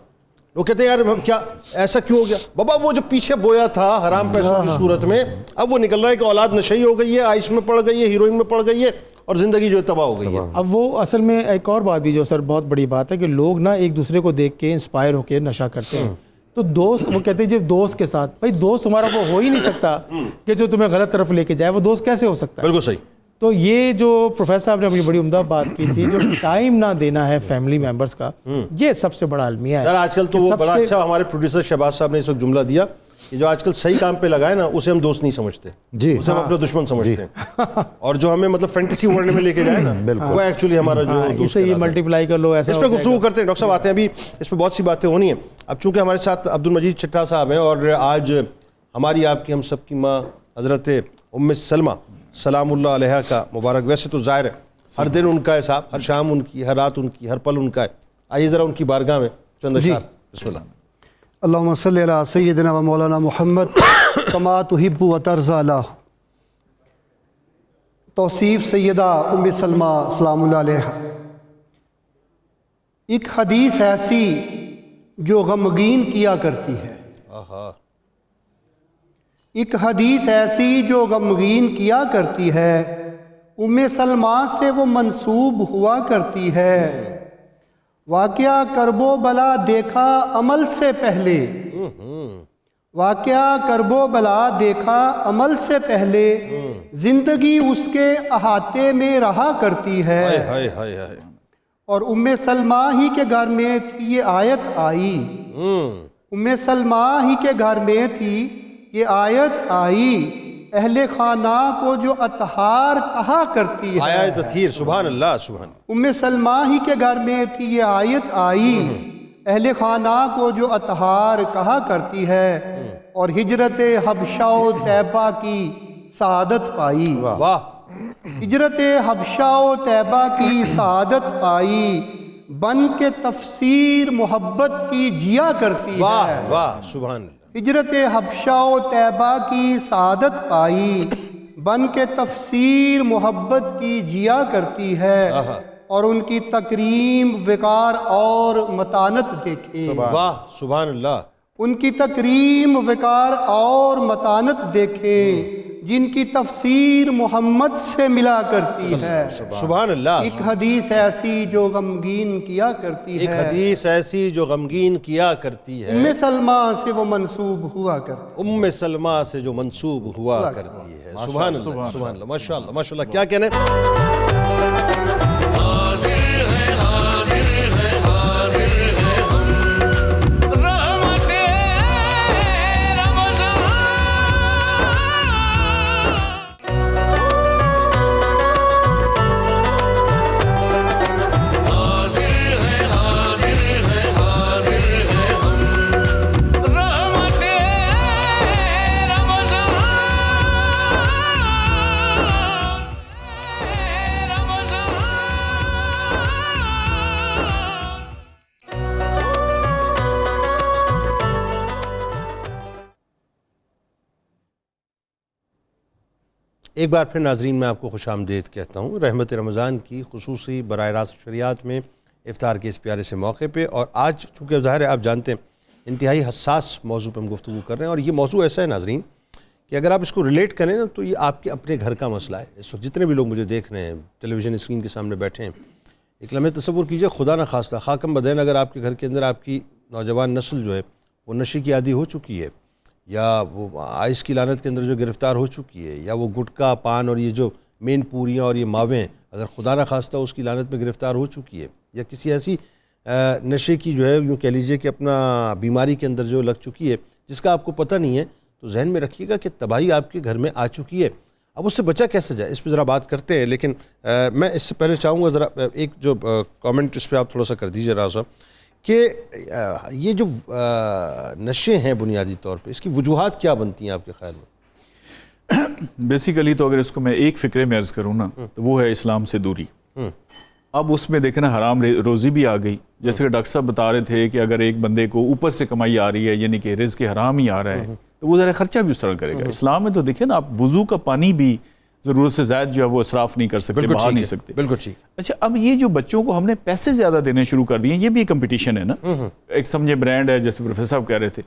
لوگ کہتے ہیں یار کیا ایسا کیوں ہو گیا؟ بابا وہ جو پیچھے بویا تھا حرام پیسوں کی صورت میں, اب وہ نکل رہا ہے کہ اولاد نشئی ہو گئی ہے, آئس میں پڑ گئی ہے, ہیروئن میں پڑ گئی ہے, اور زندگی جو تباہ ہو گئی ہے. اب وہ اصل میں ایک اور بات بھی جو سر بہت بڑی بات ہے کہ لوگ نا ایک دوسرے کو دیکھ کے انسپائر ہو کے نشہ کرتے ہیں. تو دوست, وہ کہتے ہیں جب دوست کے ساتھ, بھائی دوست تمہارا وہ ہو ہی نہیں سکتا کہ جو تمہیں غلط طرف لے کے جائے, وہ دوست کیسے ہو سکتا ہے؟ بالکل صحیح. تو یہ جو پروفیسر صاحب نے اپنی بڑی عمدہ بات کی تھی, جو ٹائم نہ دینا ہے فیملی ممبرز کا, یہ سب سے بڑا المیہ ہے. سر آج کل تو وہ بڑا اچھا ہمارے پروڈیوسر شہباز صاحب نے اس وقت جملہ دیا کہ جو آج کل صحیح کام پہ لگائے نا اسے ہم دوست نہیں سمجھتے, اسے ہم اپنا دشمن سمجھتے ہیں, اور جو ہمیں مطلب فینٹیسی ورلڈ میں لے کے جائے نا وہ ایکچولی ہمارا جو دوست ہے. یہ ملٹیپلائی کر لو, ایسا اس پہ گفتگو کرتے ہیں. ڈاکٹر صاحب آتے ہیں, ابھی اس پہ بہت سی باتیں ہونی ہیں. اب چونکہ ہمارے ساتھ عبد المجید چٹھا صاحب ہیں, اور آج ہماری آپ کی ہم سب کی ماں حضرت ام سلمہ سلام اللہ علیہ کا مبارک, ویسے تو ظاہر ہے ہر دن ان کا ہے صاحب, ہر شام ان کی, ہر رات ان کی, ہر پل ان کا ہے. آئیے ذرا ان کی بارگاہ میں چند اشعار. بسم اللہ. اللہم صلی علی سیدنا و مولانا محمد کما تحب و ترضی له. توصیف سیدہ ام سلمہ سلام اللہ علیہ. ایک حدیث ایسی جو غمگین کیا کرتی ہے, ایک حدیث ایسی جو غمگین کیا کرتی ہے, ام سلمہ سے وہ منسوب ہوا کرتی ہے. واقعہ کرب و بلا دیکھا عمل سے پہلے, واقعہ کرب و بلا دیکھا عمل سے پہلے, زندگی اس کے احاطے میں رہا کرتی ہے. اور ام سلمہ ہی کے گھر میں تھی یہ آیت آئی, ام سلمہ ہی کے گھر میں تھی یہ آیت آئی, اہل خانہ کو جو اطہار کہا کرتی ہے. آیت تطہیر, سبحان اللہ سبحان. ام سلمہ ہی کے گھر میں تھی یہ آیت آئی, اہل خانہ کو جو اطہار کہا کرتی ہے, اور ہجرت حبشہ و طیبہ کی سعادت پائی. واہ. ہجرت حبشہ و طیبہ کی سعادت پائی, بن کے تفسیر محبت کی جیا کرتی ہے. واہ واہ سبحان اللہ. ہجرت حبشہ و طیبہ کی سعادت پائی, بن کے تفسیر محبت کی جیا کرتی ہے, اور ان کی تکریم وقار اور متانت دیکھیں. واہ سبحان اللہ. ان کی تکریم وقار اور متانت دیکھیں, جن کی تفسیر محمد سے ملا کرتی ہے. سبحان اللہ. ایک حدیث ایسی جو غمگین کیا کرتی ہے, ایک حدیث ایسی جو غمگین کیا کرتی ہے, ام سلمہ سے وہ منسوب ہوا کرتی, ام سلمہ سے جو منسوب ہوا کرتی ہے. سبحان اللہ سبحان اللہ. ماشاء اللہ ماشاء اللہ. کیا کہنے. ایک بار پھر ناظرین میں آپ کو خوش آمدید کہتا ہوں رحمت رمضان کی خصوصی براہ راست شریعت میں افطار کے اس پیارے سے موقع پہ. اور آج چونکہ ظاہر ہے آپ جانتے ہیں انتہائی حساس موضوع پہ ہم گفتگو کر رہے ہیں, اور یہ موضوع ایسا ہے ناظرین کہ اگر آپ اس کو ریلیٹ کریں نا تو یہ آپ کے اپنے گھر کا مسئلہ ہے. اس وقت جتنے بھی لوگ مجھے دیکھ رہے ہیں ٹیلی ویژن اسکرین کے سامنے بیٹھے ہیں, ایک لمحے تصور کیجئے خدا نہ خواستہ خاکم بدین اگر آپ کے گھر کے اندر آپ کی نوجوان نسل جو ہے وہ نشے کی عادی ہو چکی ہے, یا وہ آئس کی لعنت کے اندر جو گرفتار ہو چکی ہے, یا وہ گٹکا پان اور یہ جو مین پوریاں اور یہ ماویں اگر خدا نہ خواستہ اس کی لعنت میں گرفتار ہو چکی ہے, یا کسی ایسی نشے کی جو ہے یوں کہہ لیجیے کہ اپنا بیماری کے اندر جو لگ چکی ہے جس کا آپ کو پتہ نہیں ہے, تو ذہن میں رکھیے گا کہ تباہی آپ کے گھر میں آ چکی ہے. اب اس سے بچا کیسے جائے اس پہ ذرا بات کرتے ہیں. لیکن میں اس سے پہلے چاہوں گا ذرا ایک جو کامنٹ اس پہ آپ تھوڑا سا کر دیجیے راز صاحب کہ یہ جو نشے ہیں بنیادی طور پہ اس کی وجوہات کیا بنتی ہیں آپ کے خیال میں؟ بیسیکلی تو اگر اس کو میں ایک فکرے میں عرض کروں نا تو وہ ہے اسلام سے دوری. اب اس میں دیکھیں نا حرام روزی بھی آ گئی. جیسے کہ ڈاکٹر صاحب بتا رہے تھے کہ اگر ایک بندے کو اوپر سے کمائی آ رہی ہے یعنی کہ رزق حرام ہی آ رہا ہے تو وہ ذرا خرچہ بھی اس طرح کرے گا. اسلام میں تو دیکھیں نا آپ وضو کا پانی بھی ضرورت سے زائد جو ہے وہ اسراف نہیں کر سکتے, بہا نہیں سکتے. بالکل ٹھیک. اچھا اب یہ جو بچوں کو ہم نے پیسے زیادہ دینے شروع کر دیے, یہ بھی کمپٹیشن ہے نا. ایک سمجھے برانڈ ہے, جیسے پروفیسر صاحب کہہ رہے تھے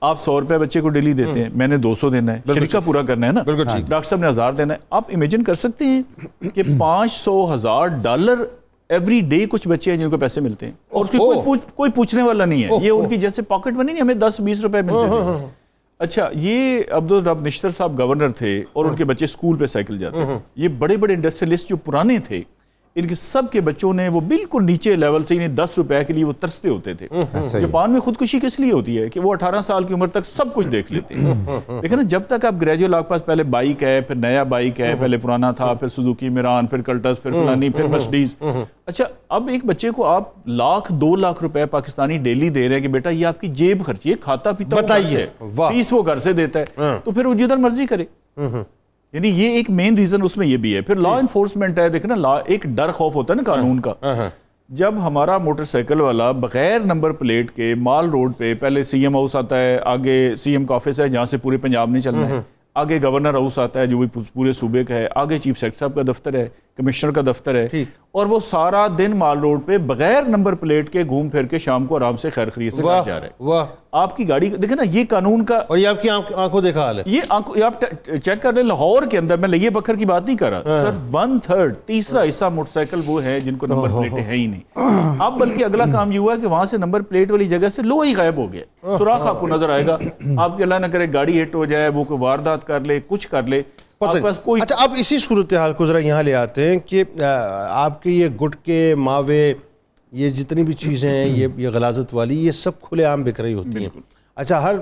آپ 100 روپے بچے کو ڈیلی دیتے ہیں, میں نے 200 دینا ہے, شرکہ پورا کرنا ہے نا, ڈاکٹر صاحب نے 1000 دینا ہے. آپ امیجن کر سکتے ہیں کہ $500,000 ایوری ڈے کچھ بچے ہیں جن کو پیسے ملتے ہیں اور اس کی کوئی پوچھنے والا نہیں ہے. یہ ان کی جیسے پاکٹ منی نہیں, ہمیں 10-20 روپے ملتے تھے. اچھا یہ عبدالرب نشتر صاحب گورنر تھے اور ان کے بچے سکول پہ سائیکل جاتے تھے. یہ بڑے بڑے انڈسٹریلسٹ جو پرانے تھے ان کے سب کے بچوں نے وہ بالکل نیچے لیول سے انہیں 10 روپے کے لیے وہ ترستے ہوتے تھے. جاپان میں خودکشی کس لیے ہوتی ہے کہ وہ 18 سال کی عمر تک سب کچھ دیکھ لیتے ہیں. لیکن نا جب تک آپ گریجویٹ آپ کے پاس پہلے بائک ہے, پھر نیا بائک ہے, پہلے پرانا تھا, پھر سوزوکی میران, پھر کلٹس, پھر فلانی, پھر مرسڈیز. اچھا اب ایک بچے کو آپ 1-2 لاکھ روپے پاکستانی ڈیلی دے رہے ہیں کہ بیٹا یہ آپ کی جیب خرچی ہے, کھاتا پیتا ہے, فیس وہ گھر سے دیتا ہے, تو پھر وہ جدھر مرضی کرے. یعنی یہ ایک مین ریزن اس میں یہ بھی ہے. پھر لا انفورسمنٹ ہے, دیکھیں نا ایک ڈر خوف ہوتا ہے نا قانون کا. جب ہمارا موٹر سائیکل والا بغیر نمبر پلیٹ کے مال روڈ پہ, پہلے سی ایم ہاؤس آتا ہے, آگے سی ایم کا آفس ہے جہاں سے پورے پنجاب نہیں چلنا ہے, آگے گورنر ہاؤس آتا ہے جو بھی پورے صوبے کا ہے, آگے چیف سیکرٹری صاحب کا دفتر ہے, کمشنر کا دفتر ہے, اور وہ سارا دن مال روڈ پہ بغیر نمبر پلیٹ کے گھوم پھر کے شام کو آرام سے خیر خرید سے گھر جا رہے ہیں. آپ کی گاڑی دیکھیں نا, یہ قانون کا, اور یہ آپ کی آنکھوں دیکھا حال ہے. یہ آپ چیک کر لیں لاہور کے اندر, میں لئے بکر کی بات نہیں کر رہا سر, 1/3 تیسرا حصہ موٹر سائیکل وہ ہے جن کو نمبر پلیٹیں ہیں ہی نہیں. اب بلکہ اگلا کام یہ ہوا ہے کہ وہاں سے نمبر پلیٹ والی جگہ سے لوہا ہی غائب ہو گیا. سوراخ آپ کو نظر آئے گا, آپ کی اللہ نہ کرے گاڑی ہٹ ہو جائے, وہ کوئی واردات کر لے, کچھ کر لے. اچھا اب اسی صورتحال کو ذرا یہاں لے آتے ہیں کہ آپ کے یہ گٹکے, ماوے, یہ جتنی بھی چیزیں ہیں یہ غلاظت والی, یہ سب کھلے عام بک رہی ہوتی ہیں. اچھا ہر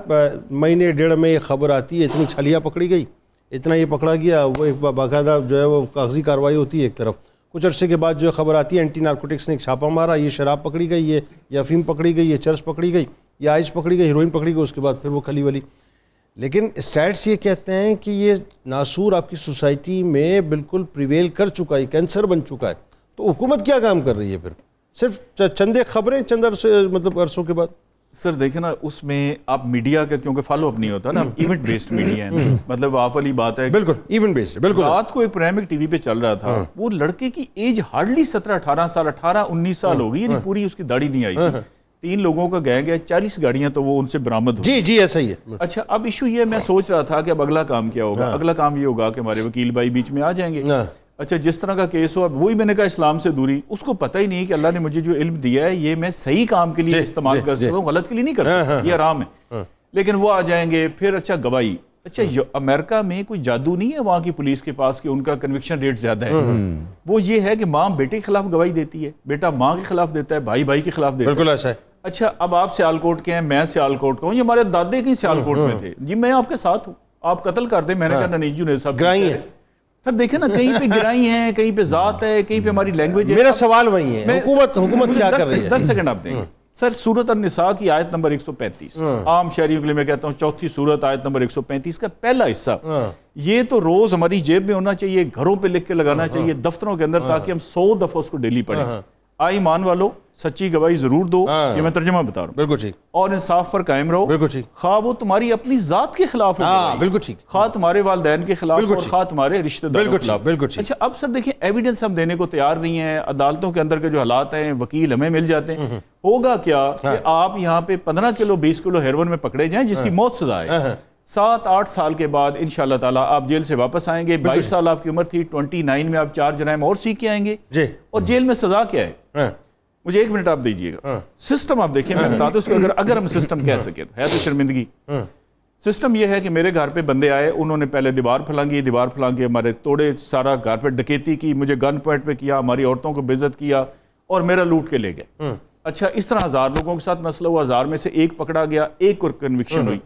مہینے ڈیڑھ میں یہ خبر آتی ہے اتنی چھلیاں پکڑی گئی, اتنا یہ پکڑا گیا, وہ ایک باقاعدہ جو ہے وہ کاغذی کارروائی ہوتی ہے ایک طرف. کچھ عرصے کے بعد جو خبر آتی ہے اینٹی نارکوٹکس نے ایک چھاپہ مارا, یہ شراب پکڑی گئی, یہ افیم پکڑی گئی, یہ چرس پکڑی گئی, یہ آئس پکڑی گئی, ہیروئن پکڑی گئی, اس کے بعد پھر وہ کھلی والی. لیکن اسٹیٹس یہ کہتے ہیں کہ یہ ناسور آپ کی سوسائٹی میں بالکل پریویل کر چکا ہے, کینسر بن چکا ہے. تو حکومت کیا کام کر رہی ہے پھر؟ صرف چندے خبریں چند عرصوں کے بعد. سر دیکھیں نا اس میں آپ میڈیا کا کیونکہ فالو اپ نہیں ہوتا نا, ایونٹ بیسڈ میڈیا ہے, مطلب آپ والی بات ہے بالکل ایونٹ بیسڈ. بالکل رات کو ایک پروگرام ٹی وی پہ چل رہا تھا, وہ لڑکے کی ایج ہارڈلی 17-18 سال, 18-19 سال ہو گئی, یعنی پوری اس کی داڑھی نہیں آئی تھی. 3 لوگوں کا گینگ ہے, 40 گاڑیاں تو وہ ان سے برآمد ہوئی. جی ایسا ہی ہے. اچھا اب ایشو یہ میں سوچ رہا تھا کہ اب اگلا کام کیا ہوگا. اگلا کام یہ ہوگا کہ ہمارے وکیل بھائی بیچ میں آ جائیں گے. اچھا جس طرح کا کیس ہو, اب وہی میں نے کہا اسلام سے دوری, اس کو پتہ ہی نہیں کہ اللہ نے مجھے جو علم دیا ہے یہ میں صحیح کام کے لیے استعمال کر سکتا ہوں, غلط کے لیے نہیں کر سکتا, یہ آرام ہے. لیکن وہ آ جائیں گے. پھر اچھا گواہی, اچھا امریکہ میں کوئی جادو نہیں ہے وہاں کی پولیس کے پاس کہ ان کا کنوکشن ریٹ زیادہ ہے. وہ یہ ہے کہ ماں بیٹے کے خلاف گواہی دیتی ہے, بیٹا ماں کے خلاف دیتا ہے, بھائی بھائی کے خلاف دیتا ہے. بالکل ایسا ہے. اچھا اب آپ سیالکوٹ کے ہیں, میں سیالکوٹ کا ہوں, یہ ہمارے دادے کہیں سیالکوٹ میں تھے, جی میں آپ کے ساتھ ہوں, آپ قتل کر دیں. میں نے کہا نہیں جنید صاحب گرائی ہیں. پھر دیکھیں نا کہیں پہ گرائی ہیں, کہیں پہ ذات ہے, کہیں پہ ہماری لینگویج ہے. میرا سوال وہی ہے, حکومت کیا کر رہی ہے؟ 10 سیکنڈ آپ دیں گے سر. سورۃ النساء کی آیت نمبر 135, عام شہریوں کے لیے میں کہتا ہوں 4تھی سورت آیت نمبر 135 کا پہلا حصہ, یہ تو روز ہماری جیب میں ہونا چاہیے, گھروں پہ لکھ کے لگانا چاہیے, دفتروں کے اندر, تاکہ ہم 100 دفعہ اس کو ڈیلی پڑھیں. ایمان والو سچی گواہی ضرور دو, یہ میں ترجمہ بتا رہا ہوں. بالکل ٹھیک. اور انصاف پر قائم رہو. بالکل ٹھیک. خواہ وہ تمہاری اپنی ذات کے خلاف ہو, بالکل ٹھیک, خواہ تمہارے والدین کے خلاف, اور خواہ تمہارے رشتہ داروں کے خلاف. بالکل ٹھیک. اچھا اب سر دیکھیں ایویڈنس ہم دینے کو تیار نہیں ہیں, عدالتوں کے اندر کے جو حالات ہیں, وکیل ہمیں مل جاتے ہیں. ہوگا کیا کہ آپ یہاں پہ 15 کلو 20 کلو ہیروئن میں پکڑے جائیں جس کی موت سزا ہے, 7-8 سال کے بعد انشاءاللہ تعالیٰ آپ جیل سے واپس آئیں گے. 22 سال آپ کی عمر تھی, 29 میں آپ 4 جرائم اور سیکھ کے آئیں گے. اور جیل میں سزا کیا ہے؟ مجھے 1 منٹ آپ دیجئے گا. سسٹم آپ دیکھیں, میں بتاتا ہوں اس کو, اگر ہم سسٹم کہہ سکے تو ہے تو شرمندگی. سسٹم یہ ہے کہ میرے گھر پہ بندے آئے, انہوں نے پہلے دیوار پھلانگی, ہمارے توڑے, سارا گھر پہ ڈکیتی کی, مجھے گن پوائنٹ پہ کیا, ہماری عورتوں کو بے عزت کیا, اور میرا لوٹ کے لے گئے. اچھا اس طرح 1000 لوگوں کے ساتھ مسئلہ ہوا, 1000 میں سے 1 پکڑا گیا, 1 کو کنوکشن ہوئی.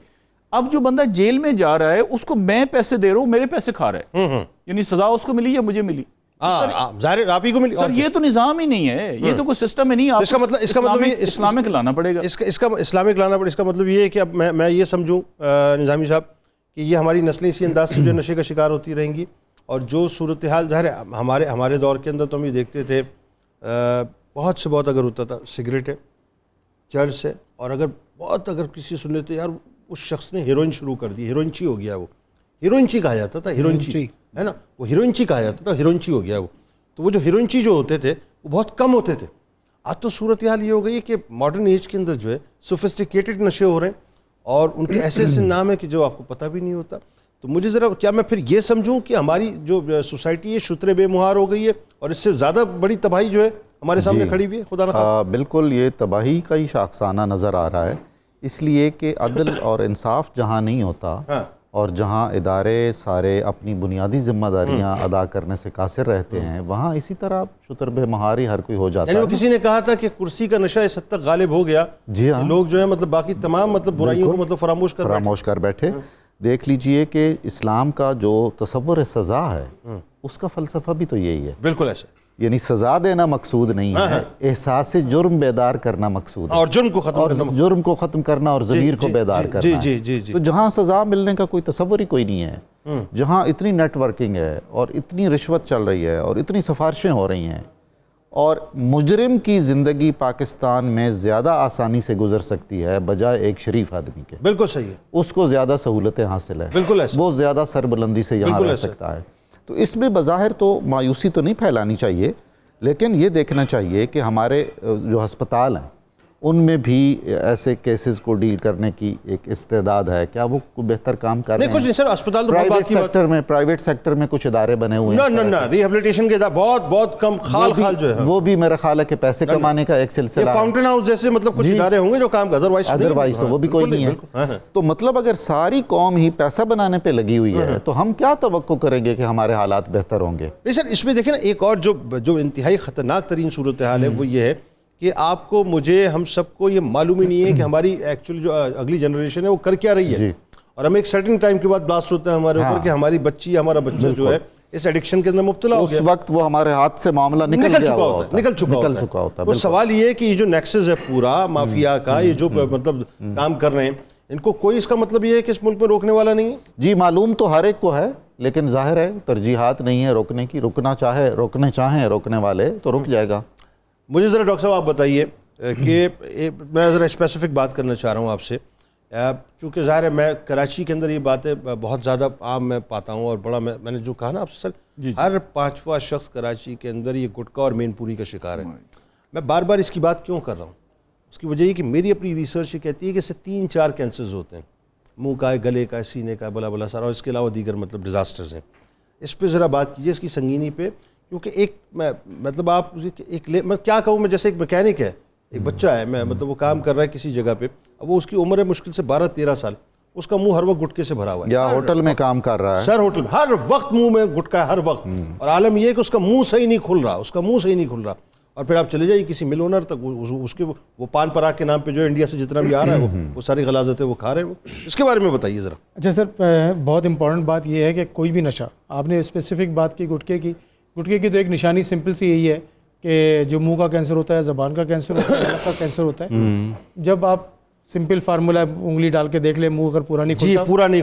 اب جو بندہ جیل میں جا رہا ہے اس کو میں پیسے دے رہا ہوں, میرے پیسے کھا رہا ہے, یعنی سزا اس کو ملی یا مجھے ملی؟ ظاہر آپ ہی کو ملی. سر یہ تو نظام ہی نہیں ہے, یہ تو کوئی سسٹم ہی نہیں. اس کا مطلب یہ اسلامک لانا پڑے گا. اس کا اسلامک لانا پڑے. اس کا مطلب یہ ہے کہ اب میں یہ سمجھوں نظامی صاحب کہ یہ ہماری نسلیں اسی انداز سے جو نشے کا شکار ہوتی رہیں گی, اور جو صورتحال ظاہر ہے ہمارے دور کے اندر تو ہم یہ دیکھتے تھے بہت سے بہت اگر ہوتا تھا سگریٹ ہے, چرس ہے, اور اگر کسی سن لیتے یار اس شخص نے ہیروئن شروع کر دی, ہیروئنچی ہو گیا, وہ ہیروئنچی کہا جاتا تھا, ہیروئنچی ہے نا, وہ ہیروئنچی کہا جاتا تھا, ہیروئنچی ہو گیا وہ. تو وہ جو ہیروئنچی جو ہوتے تھے وہ بہت کم ہوتے تھے. آج تو صورتحال یہ ہو گئی ہے کہ ماڈرن ایج کے اندر جو ہے سوفسٹیکیٹڈ نشے ہو رہے ہیں, اور ان کے ایسے ایسے نام ہیں کہ جو آپ کو پتہ بھی نہیں ہوتا. تو مجھے ذرا کیا میں پھر یہ سمجھوں کہ ہماری جو سوسائٹی ہے شتر بے مہار ہو گئی ہے, اور اس سے زیادہ بڑی تباہی جو ہے ہمارے سامنے کھڑی ہوئی ہے خدا نخواستہ؟ بالکل یہ تباہی کا ہی شاخسانہ نظر آ رہا ہے, اس لیے کہ عدل اور انصاف جہاں نہیں ہوتا اور جہاں ادارے سارے اپنی بنیادی ذمہ داریاں ادا کرنے سے قاصر رہتے ہیں, وہاں اسی طرح شتر بے مہاری ہر کوئی ہو جاتا ہے. یعنی وہ کسی نے کہا تھا کہ کرسی کا نشہ اس حد تک غالب ہو گیا, جی ہاں, لوگ جو ہے مطلب باقی تمام مطلب برائیوں کو مطلب فراموش کر بیٹھے. دیکھ لیجئے کہ اسلام کا جو تصور سزا ہے اس کا فلسفہ بھی تو یہی ہے. بالکل ایسا, یعنی سزا دینا مقصود نہیں ہے, احساس جرم بیدار کرنا مقصود ہے, اور جرم کو ختم کرنا اور ضمیر کو بیدار کرنا ہے. تو جہاں سزا ملنے کا کوئی تصور ہی کوئی نہیں ہے, جہاں اتنی نیٹ ورکنگ ہے اور اتنی رشوت چل رہی ہے اور اتنی سفارشیں ہو رہی ہیں, اور مجرم کی زندگی پاکستان میں زیادہ آسانی سے گزر سکتی ہے بجائے ایک شریف آدمی کے. بالکل صحیح ہے, اس کو زیادہ سہولتیں حاصل ہے, بالکل ایسا, وہ زیادہ سربلندی سے یہاں رہ سکتا ہے. تو اس میں بظاہر تو مایوسی تو نہیں پھیلانی چاہیے, لیکن یہ دیکھنا چاہیے کہ ہمارے جو ہسپتال ہیں ان میں بھی ایسے کیسز کو ڈیل کرنے کی ایک استعداد ہے, کیا وہ بہتر کام کر رہے ہیں؟ کچھ نہیں سر, اسپتال تو پرائیویٹ سیکٹر میں کچھ ادارے بنے ہوئے ہیں, نہ ریہیبلیٹیشن کے بہت کم خال جو ہے, وہ بھی میرا خیال ہے کہ پیسے کمانے کا ایک سلسلہ ہے. فاؤنٹین ہاؤس جیسے مطلب کچھ ادارے ہوں گے جو کام ادروائز تو وہ بھی کوئی نہیں ہے. تو مطلب اگر ساری قوم ہی پیسہ بنانے پہ لگی ہوئی ہے تو ہم کیا توقع کریں گے کہ ہمارے حالات بہتر ہوں گے؟ نہیں سر, اس میں دیکھیں نا ایک اور جو انتہائی خطرناک ترین صورتحال ہے وہ یہ ہے کہ آپ کو مجھے ہم سب کو یہ معلوم ہی نہیں ہے کہ ہماری ایکچولی جو اگلی جنریشن ہے وہ کر کیا رہی ہے, اور ہمیں ایک سرٹن ٹائم کے بعد بلاسٹ ہوتا ہے ہمارے اوپر کہ ہماری بچی ہمارا بچہ جو ہے اس ایڈکشن کے اندر مبتلا ہو گیا. اس وقت وہ ہمارے ہاتھ سے معاملہ نکل چکا ہوتا ہے. وہ سوال یہ ہے کہ یہ جو نیکسس ہے پورا مافیا کا, یہ جو مطلب کام کر رہے ہیں, ان کو کوئی اس کا مطلب یہ ہے کہ اس ملک میں روکنے والا نہیں ہے. جی معلوم تو ہر ایک کو ہے, لیکن ظاہر ہے ترجیحات نہیں ہے روکنے کی. روکنے چاہیں روکنے والے تو رک جائے گا. مجھے ذرا ڈاکٹر صاحب آپ بتائیے کہ میں ذرا اسپیسیفک بات کرنا چاہ رہا ہوں آپ سے, چونکہ ظاہر ہے میں کراچی کے اندر یہ باتیں بہت زیادہ عام میں پاتا ہوں, اور بڑا میں نے جو کہا نا آپ سے سر, ہر 5واں شخص کراچی کے اندر یہ گٹکا اور مین پوری کا شکار ہے. میں بار بار اس کی بات کیوں کر رہا ہوں, اس کی وجہ یہ کہ میری اپنی ریسرچ یہ کہتی ہے کہ اس سے 3-4 کینسرز ہوتے ہیں, منہ کا ہے, گلے کا ہے, سینے کا ہے, بلا سارا, اور اس کے علاوہ دیگر مطلب ڈیزاسٹرز ہیں. اس پہ ذرا بات کیجیے, اس کی سنگینی پہ, کیونکہ ایک مطلب آپ میں کیا کہوں, میں جیسے ایک میکینک ہے, ایک بچہ ہے, میں مطلب وہ کام کر رہا ہے کسی جگہ پہ, اب وہ اس کی عمر ہے مشکل سے 12-13 سال, اس کا منہ ہر وقت گٹکے سے بھرا ہوا ہے, یا ہوٹل میں کام کر رہا ہے سر, ہوٹل ہر وقت منہ میں گٹکا ہے ہر وقت, اور عالم یہ ہے کہ اس کا منہ صحیح نہیں کھل رہا, اور پھر آپ چلے جائیے کسی مل اونر تک, اس کے وہ پان پراگ کے نام پہ جو انڈیا سے جتنا بھی آ رہا ہے وہ ساری غلاظتیں وہ کھا رہے ہیں. اس کے بارے میں بتائیے ذرا. اچھا سر, بہت امپورٹنٹ بات یہ ہے کہ کوئی بھی نشہ, آپ نے اسپیسیفک بات کی گٹکے کی تو ایک نشانی سمپل سی یہی ہے کہ جو منہ کا کینسر ہوتا ہے, زبان کا کینسر ہوتا ہے, گلا کا کینسر ہوتا ہے, جب آپ سمپل فارمولا انگلی ڈال کے دیکھ لیں, منہ اگر پورا نہیں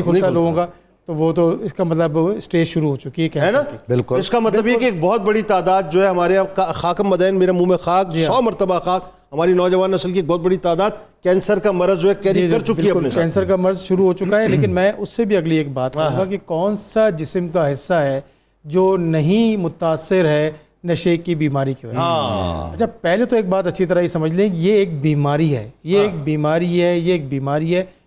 کھلتا لوگوں کا, تو وہ تو اس کا مطلب اسٹیج شروع ہو چکی ہے نا. بالکل, اس کا مطلب یہ کہ ایک بہت بڑی تعداد جو ہے ہمارے یہاں خاکم مدین, میرے منہ میں خاک, 100 مرتبہ خاک, ہماری نوجوان نسل کی ایک بہت بڑی تعداد کینسر کا مرض جو ہے کیری کر چکی ہے. کینسر کا مرض شروع ہو چکا ہے, لیکن میں اس سے بھی اگلی ایک بات کروں گا کہ کون سا جسم کا حصہ ہے جو نہیں متاثر ہے نشے کی بیماری کی وجہ سے. اچھا پہلے تو ایک بات اچھی طرح یہ سمجھ لیں, یہ ایک بیماری ہے,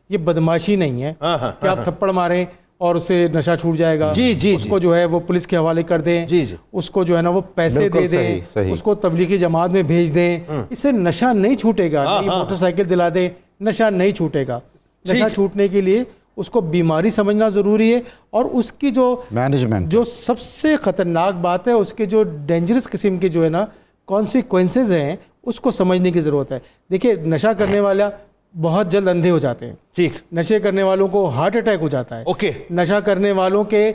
یہ بدماشی نہیں ہے کہ آپ تھپڑ ماریں اور اسے نشہ چھوٹ جائے گا, اس کو جو ہے وہ پولیس کے حوالے کر دیں, اس کو جو ہے نا وہ پیسے دے دیں, اس کو تبلیغی جماعت میں بھیج دیں, اس سے نشہ نہیں چھوٹے گا. موٹر سائیکل دلا دیں, نشہ نہیں چھوٹے گا. نشہ چھوٹنے کے لیے اس کو بیماری سمجھنا ضروری ہے, اور اس کی جو مینجمنٹ, جو سب سے خطرناک بات ہے, اس کے جو ڈینجرس قسم کے جو ہے نا کانسیکوینسز ہیں, اس کو سمجھنے کی ضرورت ہے. دیکھیے نشہ کرنے والا بہت جلد اندھے ہو جاتے ہیں. ٹھیک. نشے کرنے والوں کو ہارٹ اٹیک ہو جاتا ہے. اوکے. نشہ کرنے والوں کے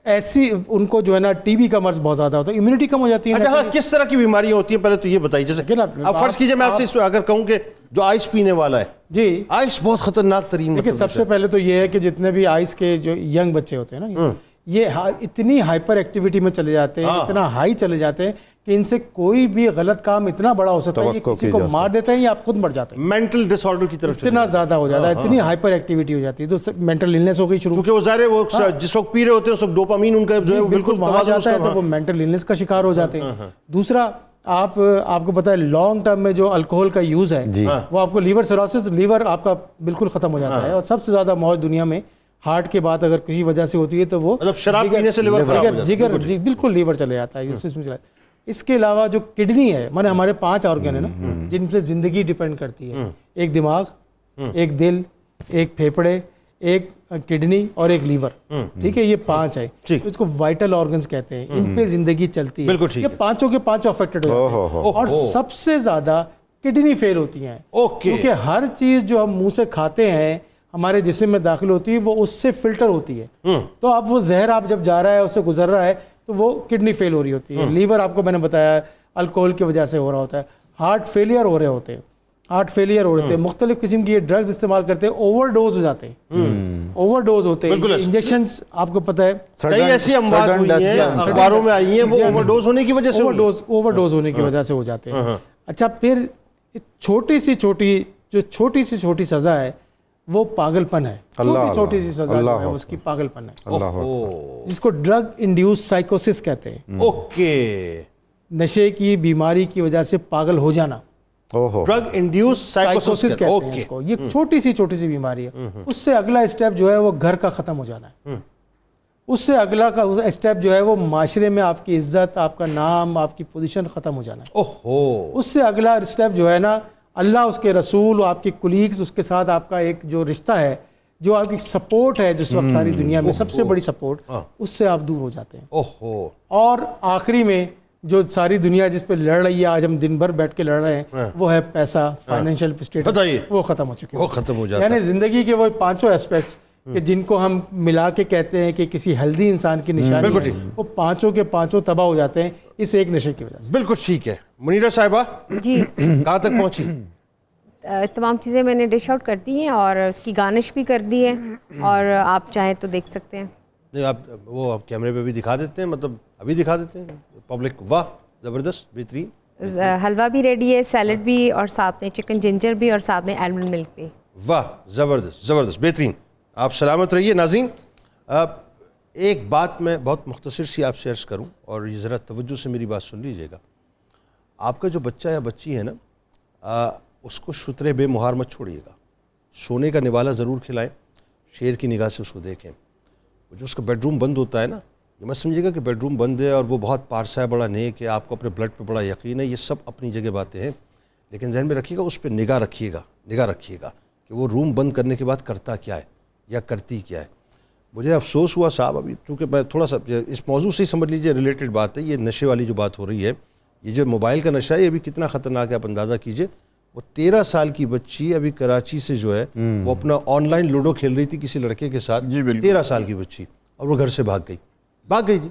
ایسی ان کو جو ہے نا ٹی بی کا مرض بہت زیادہ ہوتا ہے, امیونٹی کم ہو جاتی ہے. اچھا ہاں, کس طرح کی بیماریاں ہوتی ہیں پہلے تو یہ بتائیے. جیسے اب فرض کیجئے میں آپ سے اس اگر کہوں کہ جو آئس پینے والا ہے, جی آئس بہت خطرناک ترین. دیکھیں سب سے پہلے تو یہ ہے کہ جتنے بھی آئس کے جو ینگ بچے ہوتے ہیں نا, یہ اتنی ہائپر ایکٹیویٹی میں چلے جاتے ہیں, اتنا ہائی چلے جاتے ہیں کہ ان سے کوئی بھی غلط کام اتنا بڑا ہو سکتا ہے کہ کسی کو مار دیتے ہیں یا آپ خود مر جاتے ہیں. مینٹل ڈس آرڈر کی طرف اتنا زیادہ ہو جاتا ہے, اتنی ہائپر ایکٹیویٹی ہو جاتی ہے, تو مینٹل النس ہو گئی شروع. کیونکہ وہ ظاہر ہے وہ جس وقت پی رہے ہوتے ہیں اس وقت ڈوپامین ان کا جو ہے بالکل وہاں جاتا ہے, تو وہ مینٹل النس کا شکار ہو جاتے ہیں. دوسرا آپ کو پتہ ہے لانگ ٹرم میں جو الکوہل کا یوز ہے وہ آپ کو لیور سیروسس, لیور آپ کا بالکل ختم ہو جاتا ہے. اور سب سے زیادہ موت دنیا میں ہارٹ کے بعد اگر کسی وجہ سے ہوتی ہے تو وہ مطلب شراب پینے سے لیور خراب ہو جاتا ہے. جگر بالکل لیور چلے جاتا ہے. اس کے علاوہ جو کڈنی ہے, مانے ہمارے 5 آرگن ہیں نا جن سے زندگی ڈیپینڈ کرتی ہے, ایک دماغ, ایک دل, ایک پھیپھڑے, ایک کڈنی اور ایک لیور. ٹھیک ہے, یہ 5 ہے, اس کو وائٹل آرگنز کہتے ہیں. ان پہ زندگی چلتی ہے. یہ پانچوں کے پانچوں افیکٹڈ ہو جاتے ہیں, اور سب سے زیادہ کڈنی فیل ہوتی ہیں, کیونکہ ہر چیز جو ہم منہ سے کھاتے ہیں ہمارے جسم میں داخل ہوتی ہے وہ اس سے فلٹر ہوتی ہے. تو اب وہ زہر آپ جب جا رہا ہے اس سے گزر رہا ہے تو وہ کڈنی فیل ہو رہی ہوتی ہے. لیور آپ کو میں نے بتایا الکوہل کی وجہ سے ہو رہا ہوتا ہے. ہارٹ فیلئر ہو رہے ہوتے ہیں, ہارٹ فیلئر ہو رہے ہیں, مختلف قسم کی یہ ڈرگز استعمال کرتے ہیں, اوور ڈوز ہو جاتے ہیں, اوور ڈوز ہوتے ہیں. انجیکشنز آپ کو پتہ ہے کئی ایسی اموات ہوئی ہیں اخباروں میں آئی ہیں وہ اوور ڈوز ہونے کی وجہ سے, اوور ڈوز ہونے کی وجہ سے ہو جاتے ہیں. اچھا پھر چھوٹی سی چھوٹی سزا ہے وہ پاگل پن ہے. چھوٹی سی سزا جو ہے اس کی پاگل پن ہے, جس کو ڈرگ انڈیوس سائیکوسس کہتے ہیں. اوکے, نشے کی بیماری کی وجہ سے پاگل ہو جانا, ڈرگ انڈیوس سائیکوسس کہتے ہیں اس کو. یہ چھوٹی سی بیماری ہے. اس سے اگلا اسٹیپ جو ہے وہ گھر کا ختم ہو جانا ہے. اس سے اگلا کا اسٹیپ جو ہے وہ معاشرے میں آپ کی عزت, آپ کا نام, آپ کی پوزیشن ختم ہو جانا ہے. اس سے اگلا اسٹیپ جو ہے نا اللہ, اس کے رسول, آپ کے کولیگز, اس کے ساتھ آپ کا ایک جو رشتہ ہے, جو آپ کی سپورٹ ہے جس وقت ساری دنیا میں سب سے بڑی سپورٹ, اس سے آپ دور ہو جاتے ہیں. اور آخری میں جو ساری دنیا جس پہ لڑ رہی ہے, آج ہم دن بھر بیٹھ کے لڑ رہے ہیں, وہ ہے پیسہ, فائنینشیل اسٹیٹس, وہ ختم ہو چکے ہیں. یعنی زندگی کے وہ 5 اسپیکٹس کہ جن کو ہم ملا کے کہتے ہیں کہ کسی ہیلدی انسان کی نشانی ہے, وہ 5 کے 5 تباہ ہو جاتے ہیں اس ایک نشے کی وجہ سے. بالکل ٹھیک ہے. منیرہ صاحبہ جی کہاں تک پہنچی؟ تمام چیزیں میں نے ڈش آؤٹ کر دی ہیں اور اس کی گارنش بھی کر دی ہے, اور آپ چاہیں تو دیکھ سکتے ہیں. نہیں آپ کیمرے پہ بھی دکھا دیتے ہیں, مطلب ابھی دکھا دیتے ہیں پبلک. واہ زبردست, بہترین. حلوہ بھی ریڈی ہے, سیلڈ بھی, اور ساتھ میں چکن جنجر بھی, اور ساتھ میں آلمنڈ ملک بھی. واہ زبردست بہترین. آپ سلامت رہیے. ناظرین ایک بات میں بہت مختصر سی آپ سے عرض کروں, اور یہ ذرا توجہ سے میری بات سن لیجیے گا. آپ کا جو بچہ یا بچی ہے نا, اس کو شترے بے مہار مت چھوڑیے گا. سونے کا نوالا ضرور کھلائیں, شیر کی نگاہ سے اس کو دیکھیں. جو اس کا بیڈ روم بند ہوتا ہے نا, یہ مت سمجھیے گا کہ بیڈ روم بند ہے اور وہ بہت پارسا ہے, بڑا نیک ہے, آپ کو اپنے بلڈ پہ بڑا یقین ہے. یہ سب اپنی جگہ باتیں ہیں, لیکن ذہن میں رکھیے گا, اس پہ نگاہ رکھیے گا کہ وہ روم بند کرنے کے بعد کرتا کیا ہے یا کرتی کیا ہے. مجھے افسوس ہوا صاحب, ابھی چونکہ میں تھوڑا سا اس موضوع سے سمجھ لیجیے ریلیٹڈ بات ہے, یہ نشے والی جو بات ہو رہی ہے, یہ جو موبائل کا نشہ ہے, یہ بھی کتنا خطرناک ہے آپ اندازہ کیجئے. وہ 13 سال کی بچی ابھی کراچی سے جو ہے وہ اپنا آن لائن لوڈو کھیل رہی تھی کسی لڑکے کے ساتھ, 13 سال کی بچی, اور وہ گھر سے بھاگ گئی جی.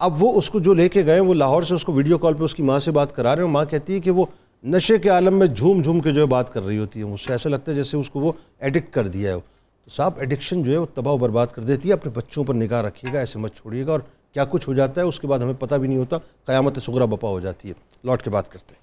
اب وہ اس کو جو لے کے گئے, وہ لاہور سے اس کو ویڈیو کال پہ اس کی ماں سے بات کرا رہے ہیں. ماں کہتی ہے کہ وہ نشے کے عالم میں جھوم کے جو ہے بات کر رہی ہوتی ہے. مجھ سے ایسا لگتا ہے جیسے اس کو وہ ایڈکٹ کر دیا ہے. تو صاحب ایڈکشن جو ہے وہ تباہ و برباد کر دیتی ہے. اپنے بچوں پر نگاہ رکھیے گا, ایسے مت چھوڑیے گا, اور کیا کچھ ہو جاتا ہے اس کے بعد ہمیں پتہ بھی نہیں ہوتا, قیامت صغریٰ بپا ہو جاتی ہے. لوٹ کے بات کرتے ہیں.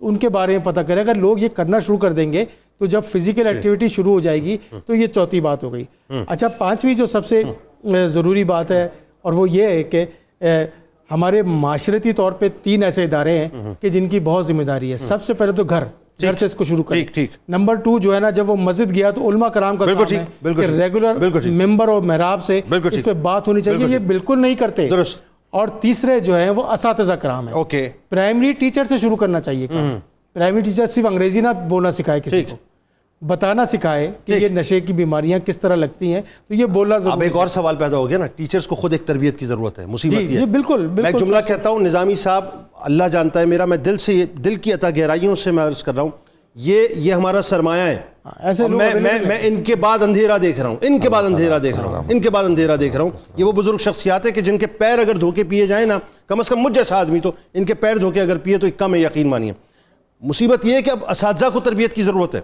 تو ان کے بارے میں پتہ کریں. اگر لوگ یہ کرنا شروع کر دیں گے تو جب فزیکل ایکٹیویٹی شروع ہو جائے گی تو یہ چوتھی بات ہو گئی. اچھا پانچویں جو سب سے ضروری بات ہے اور وہ یہ ہے کہ ہمارے معاشرتی طور پہ 3 ایسے ادارے ہیں کہ جن کی بہت ذمہ داری ہے. سب سے پہلے تو گھر سے اس کو شروع کریں. نمبر 2 جو ہے نا جب وہ مسجد گیا تو علماء کرام کا کام ہے کہ ریگولر ممبر اور محراب سے اس پہ بات ہونی چاہیے. یہ بالکل نہیں کرتے. اور تیسرے جو ہیں وہ اساتذہ کرام ہیں. پرائمری ٹیچر سے شروع کرنا چاہیے. پرائمری ٹیچر صرف انگریزی نہ بولنا سکھائے, کسی کو بتانا سکھائے کہ یہ نشے کی بیماریاں کس طرح لگتی ہیں, تو یہ بولنا ضروری ہے. اب ایک اور سوال پیدا ہو گیا نا, ٹیچرز کو خود ایک تربیت کی ضرورت ہے. مصیبت یہ ہے, بالکل میں ایک جملہ کہتا ہوں, نظامی صاحب اللہ جانتا ہے میرا, میں دل کی عطا گہرائیوں سے میں عرض کر رہا ہوں, یہ ہمارا سرمایہ ہے. ایسے میں ان کے بعد اندھیرا دیکھ رہا ہوں, ان کے بعد اندھیرا دیکھ رہا ہوں, ان کے بعد اندھیرا دیکھ رہا ہوں. یہ وہ بزرگ شخصیات ہیں کہ جن کے پیر اگر دھوکے پیے جائیں نا, کم از کم مجھ جیسا آدمی تو ان کے پیر دھوکے اگر پیے تو ایک کم ہے, یقین مانیے. مصیبت یہ ہے کہ اب اساتذہ کو تربیت کی ضرورت ہے.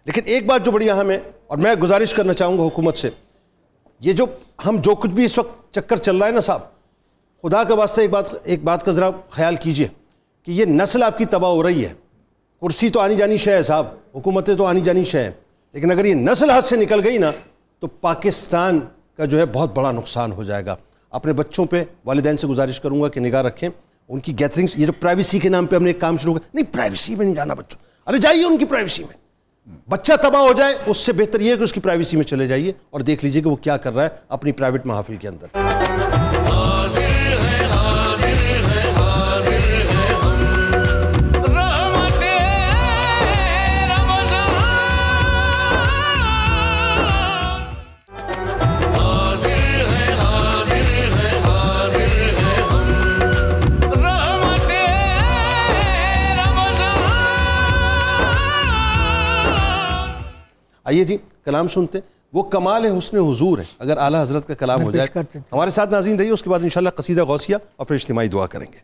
لیکن ایک بات جو بڑی اہم ہے, اور میں گزارش کرنا چاہوں گا حکومت سے, یہ جو کچھ بھی اس وقت چکر چل رہا ہے نا صاحب, خدا کا واسطہ ایک بات کا ذرا خیال کیجئے کہ یہ نسل آپ کی تباہ ہو رہی ہے. کرسی تو آنی جانی شے ہے صاحب, حکومتیں تو آنی جانی شے ہیں, لیکن اگر یہ نسل ہاتھ سے نکل گئی نا تو پاکستان کا جو ہے بہت بڑا نقصان ہو جائے گا. اپنے بچوں پہ والدین سے گزارش کروں گا کہ نگاہ رکھیں. ان کی گیدرنگز, یہ جو پرائیویسی کے نام پہ ہم نے ایک کام شروع کیا, نہیں پرائیویسی میں نہیں جانا بچوں, ارے جائیے ان کی پرائیویسی میں. بچہ تباہ ہو جائے اس سے بہتر یہ ہے کہ اس کی پرائیویسی میں چلے جائیے اور دیکھ لیجئے کہ وہ کیا کر رہا ہے اپنی پرائیویٹ محافل کے اندر. آئیے جی کلام سنتے. وہ کمال حسن حضور ہے اگر اعلیٰ حضرت کا کلام ہو جائے. ہمارے ساتھ ناظرین رہیے, اس کے بعد انشاءاللہ قصیدہ غوثیہ اور پھر اجتماعی دعا کریں گے.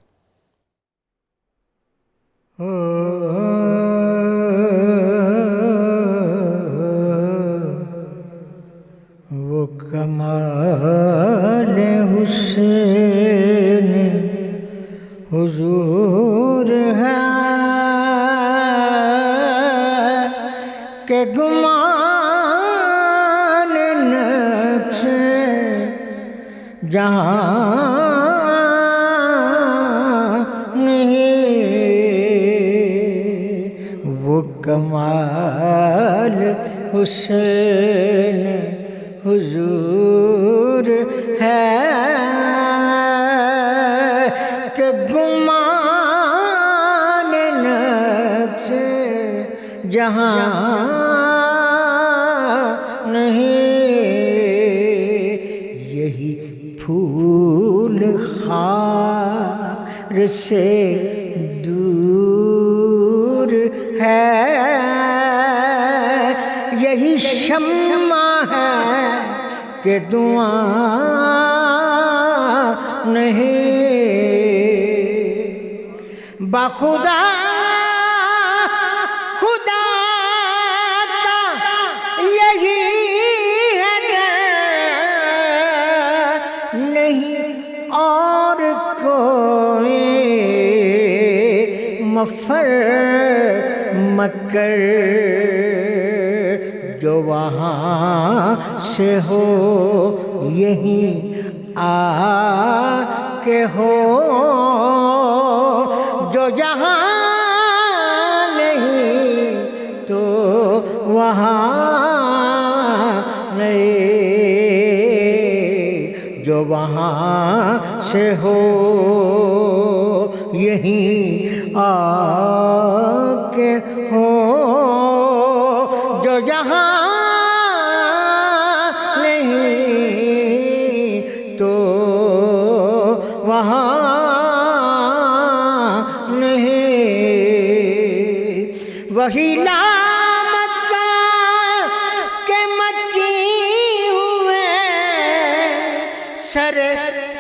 وہ کمال حسن حضور ہے کہ گمان نفس جہاں نہیں. وہ کمال حسن حضور ہے کہ گمان نفس جہاں پھول خار سے دور ہے, یہی شمع ہے کہ دعا نہیں. بخدا خدا کا یہی اور کوئی مفر مکر جو وہاں سے ہو یہیں آ کے ہو, جو جہاں نہیں تو وہاں نہیں, جو وہاں سے ہو یہیں آ کے ہو, جو جہاں نہیں تو وہاں نہیں. وہی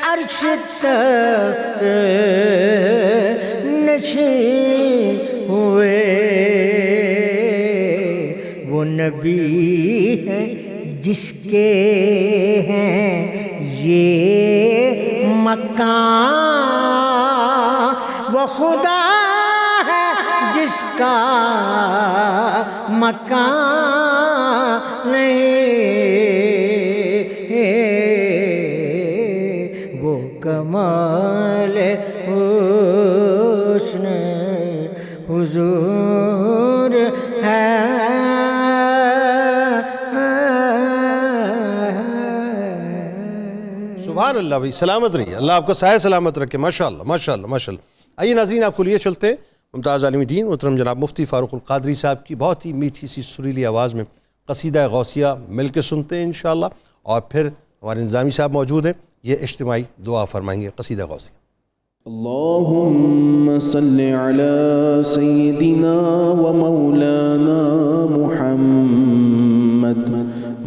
عرش تخت نشین ہوئے, وہ نبی ہے جس کے ہیں یہ مکان, وہ خدا ہے جس کا مکان نہیں، وہ کمال حسن حضور ہے۔ سبحان اللہ بھائی، سلامت رہیے، اللہ آپ کا سایہ سلامت رکھے، ماشاءاللہ ماشاءاللہ ماشاءاللہ۔ آئیے ناظرین، آپ کو لیے چلتے ہیں ممتاز عالم دین محترم جناب مفتی فاروق القادری صاحب کی بہت ہی میٹھی سی سریلی آواز میں قصیدہ غوثیہ مل کے سنتے ہیں انشاءاللہ، اور پھر ہمارے نظامی صاحب موجود ہیں، یہ اجتماعی دعا فرمائیں گے قصیدہ غوثیہ۔ اللهم صل على سيدنا ومولانا محمد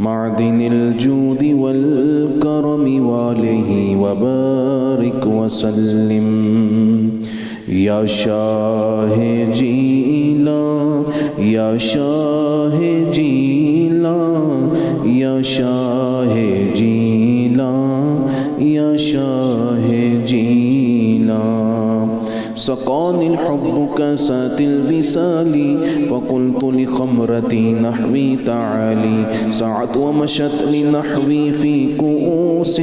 معدن الجود والكرم وآله وبارك وسلم یا شاہ جیلان یا شاہ جیلان یا شاہ جیلان یا شاہ جیلان سقاني الحب كاسات الوصال فقلت لخمرتي نحوي تعالي سعت ومشت لنحوي في كؤوس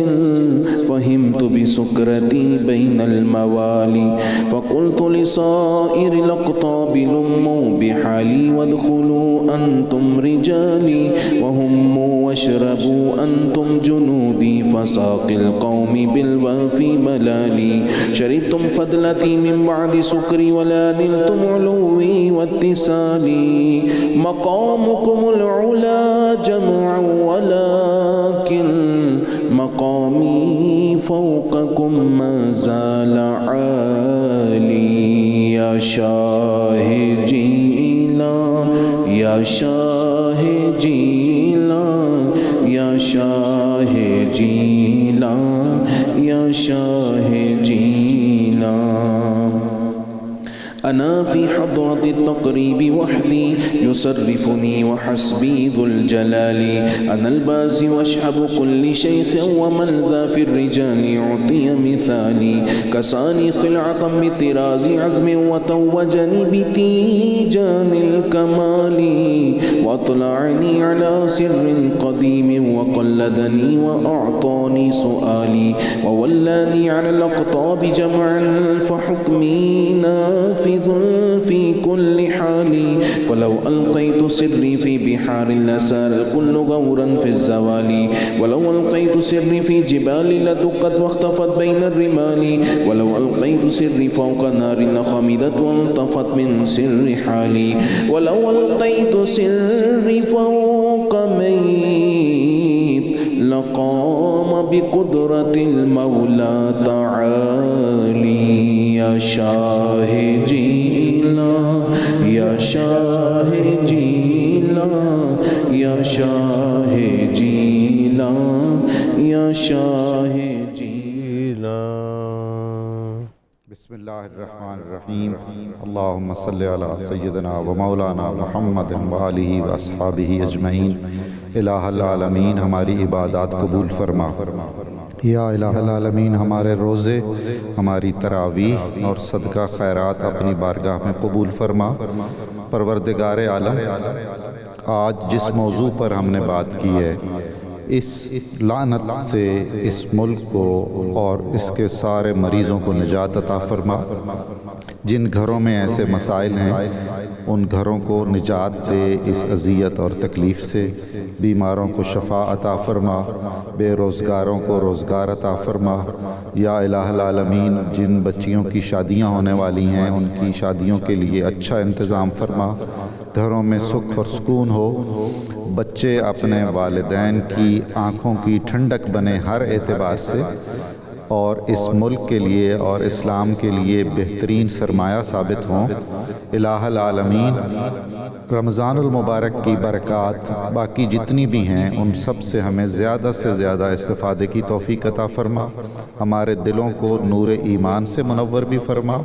فهمت بسكرتي بين الموالي فقلت لصائر الأقطاب لموا بحالي وادخلوا أنتم رجالي وهموا واشربوا أنتم جنودي فساق القوم بالوافي ملالي شربتم فضلتي من بعد سكري ولا نلتم علوي واتسالي مقامكم العلا جمعا ولكن مقامي فوقكم ما زال عالي يا شاه جيلان يا شاه جيلان يا شاه جيلان يا شاه جيلان أنا في حضرة التقريب وحدي يصرفني وحسبي ذو الجلال أنا البازي واشهب كل شيخ ومن ذا في الرجال يعطي مثالي كساني خلعة بطراز عزم وتوجني بتيجان الكمال وأطلعني على سر قديم وقلدني وأعطاني سؤالي وولاني على الأقطاب جمعا فحكمي نافذ في كل حال فلو ألقيت سري في بحار لسار الكل غورا في الزوال ولو ألقيت سري في جبال لدقت واختفت بين الرمال ولو ألقيت سري فوق نار لخمدت والتفت من سر حالي ولو ألقيت سري فوق ميت لقام بقدرة المولى تعالي يا شاه جيلان يا شاه جيلان يا شاه جيلان يا شاه جیلان۔ بسم اللہ الرحمن الرحیم اللہم صلی علی سیدنا و مولانا محمد وآلہ و اصحابہ اجمعین۔ الہ العالمین ہماری عبادات قبول فرما، یا الہ العالمین ہمارے روزے، ہماری تراویح اور صدقہ خیرات اپنی بارگاہ میں قبول فرما۔ پروردگار عالم، آج جس موضوع پر ہم نے بات کی ہے، اس لعنت سے اس ملک کو اور اس کے سارے مریضوں کو نجات عطا فرما۔ جن گھروں میں ایسے مسائل ہیں ان گھروں کو نجات دے اس اذیت اور تکلیف سے، بیماروں کو شفا عطا فرما، بے روزگاروں کو روزگار عطا فرما۔ یا الہ العالمین جن بچیوں کی شادیاں ہونے والی ہیں ان کی شادیوں کے لیے اچھا انتظام فرما، گھروں میں سکھ اور سکون ہو، بچے اپنے والدین کی آنکھوں کی ٹھنڈک بنے ہر اعتبار سے، اور اس ملک کے لیے اور اسلام کے لیے بہترین سرمایہ ثابت ہوں۔ الہ العالمین رمضان المبارک کی برکات باقی جتنی بھی ہیں ان سب سے ہمیں زیادہ سے زیادہ استفادے کی توفیق عطا فرما، ہمارے دلوں کو نور ایمان سے منور بھی فرما،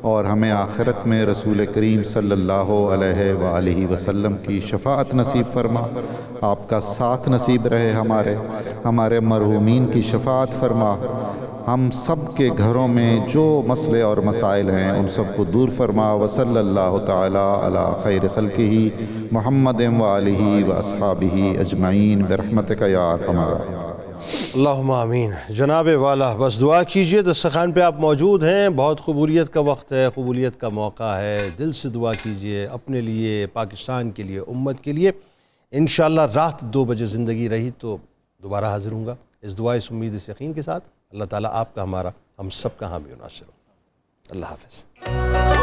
اور ہمیں آخرت میں رسول کریم صلی اللہ علیہ وآلہ وسلم کی شفاعت نصیب فرما، آپ کا ساتھ نصیب رہے، ہمارے مرحومین کی شفاعت فرما، ہم سب کے گھروں میں جو مسئلے اور مسائل ہیں ان سب کو دور فرما. وصلی اللہ تعالی علی خیر خلقہ محمد و آلہ و اصحابہ اجمعین برحمتک یا ارحم الراحمین. اللہم آمین. جناب والا بس دعا کیجئے. دسترخوان پہ آپ موجود ہیں. بہت قبولیت کا وقت ہے, قبولیت کا موقع ہے. دل سے دعا کیجئے اپنے لیے, پاکستان کے لیے, امت کے لیے. انشاءاللہ رات 2 بجے زندگی رہی تو دوبارہ حاضر ہوں گا. اس دعا, اس امید, اس یقین کے ساتھ اللہ تعالیٰ آپ کا, ہمارا, ہم سب کا حامی و ناصر ہو. اللہ حافظ.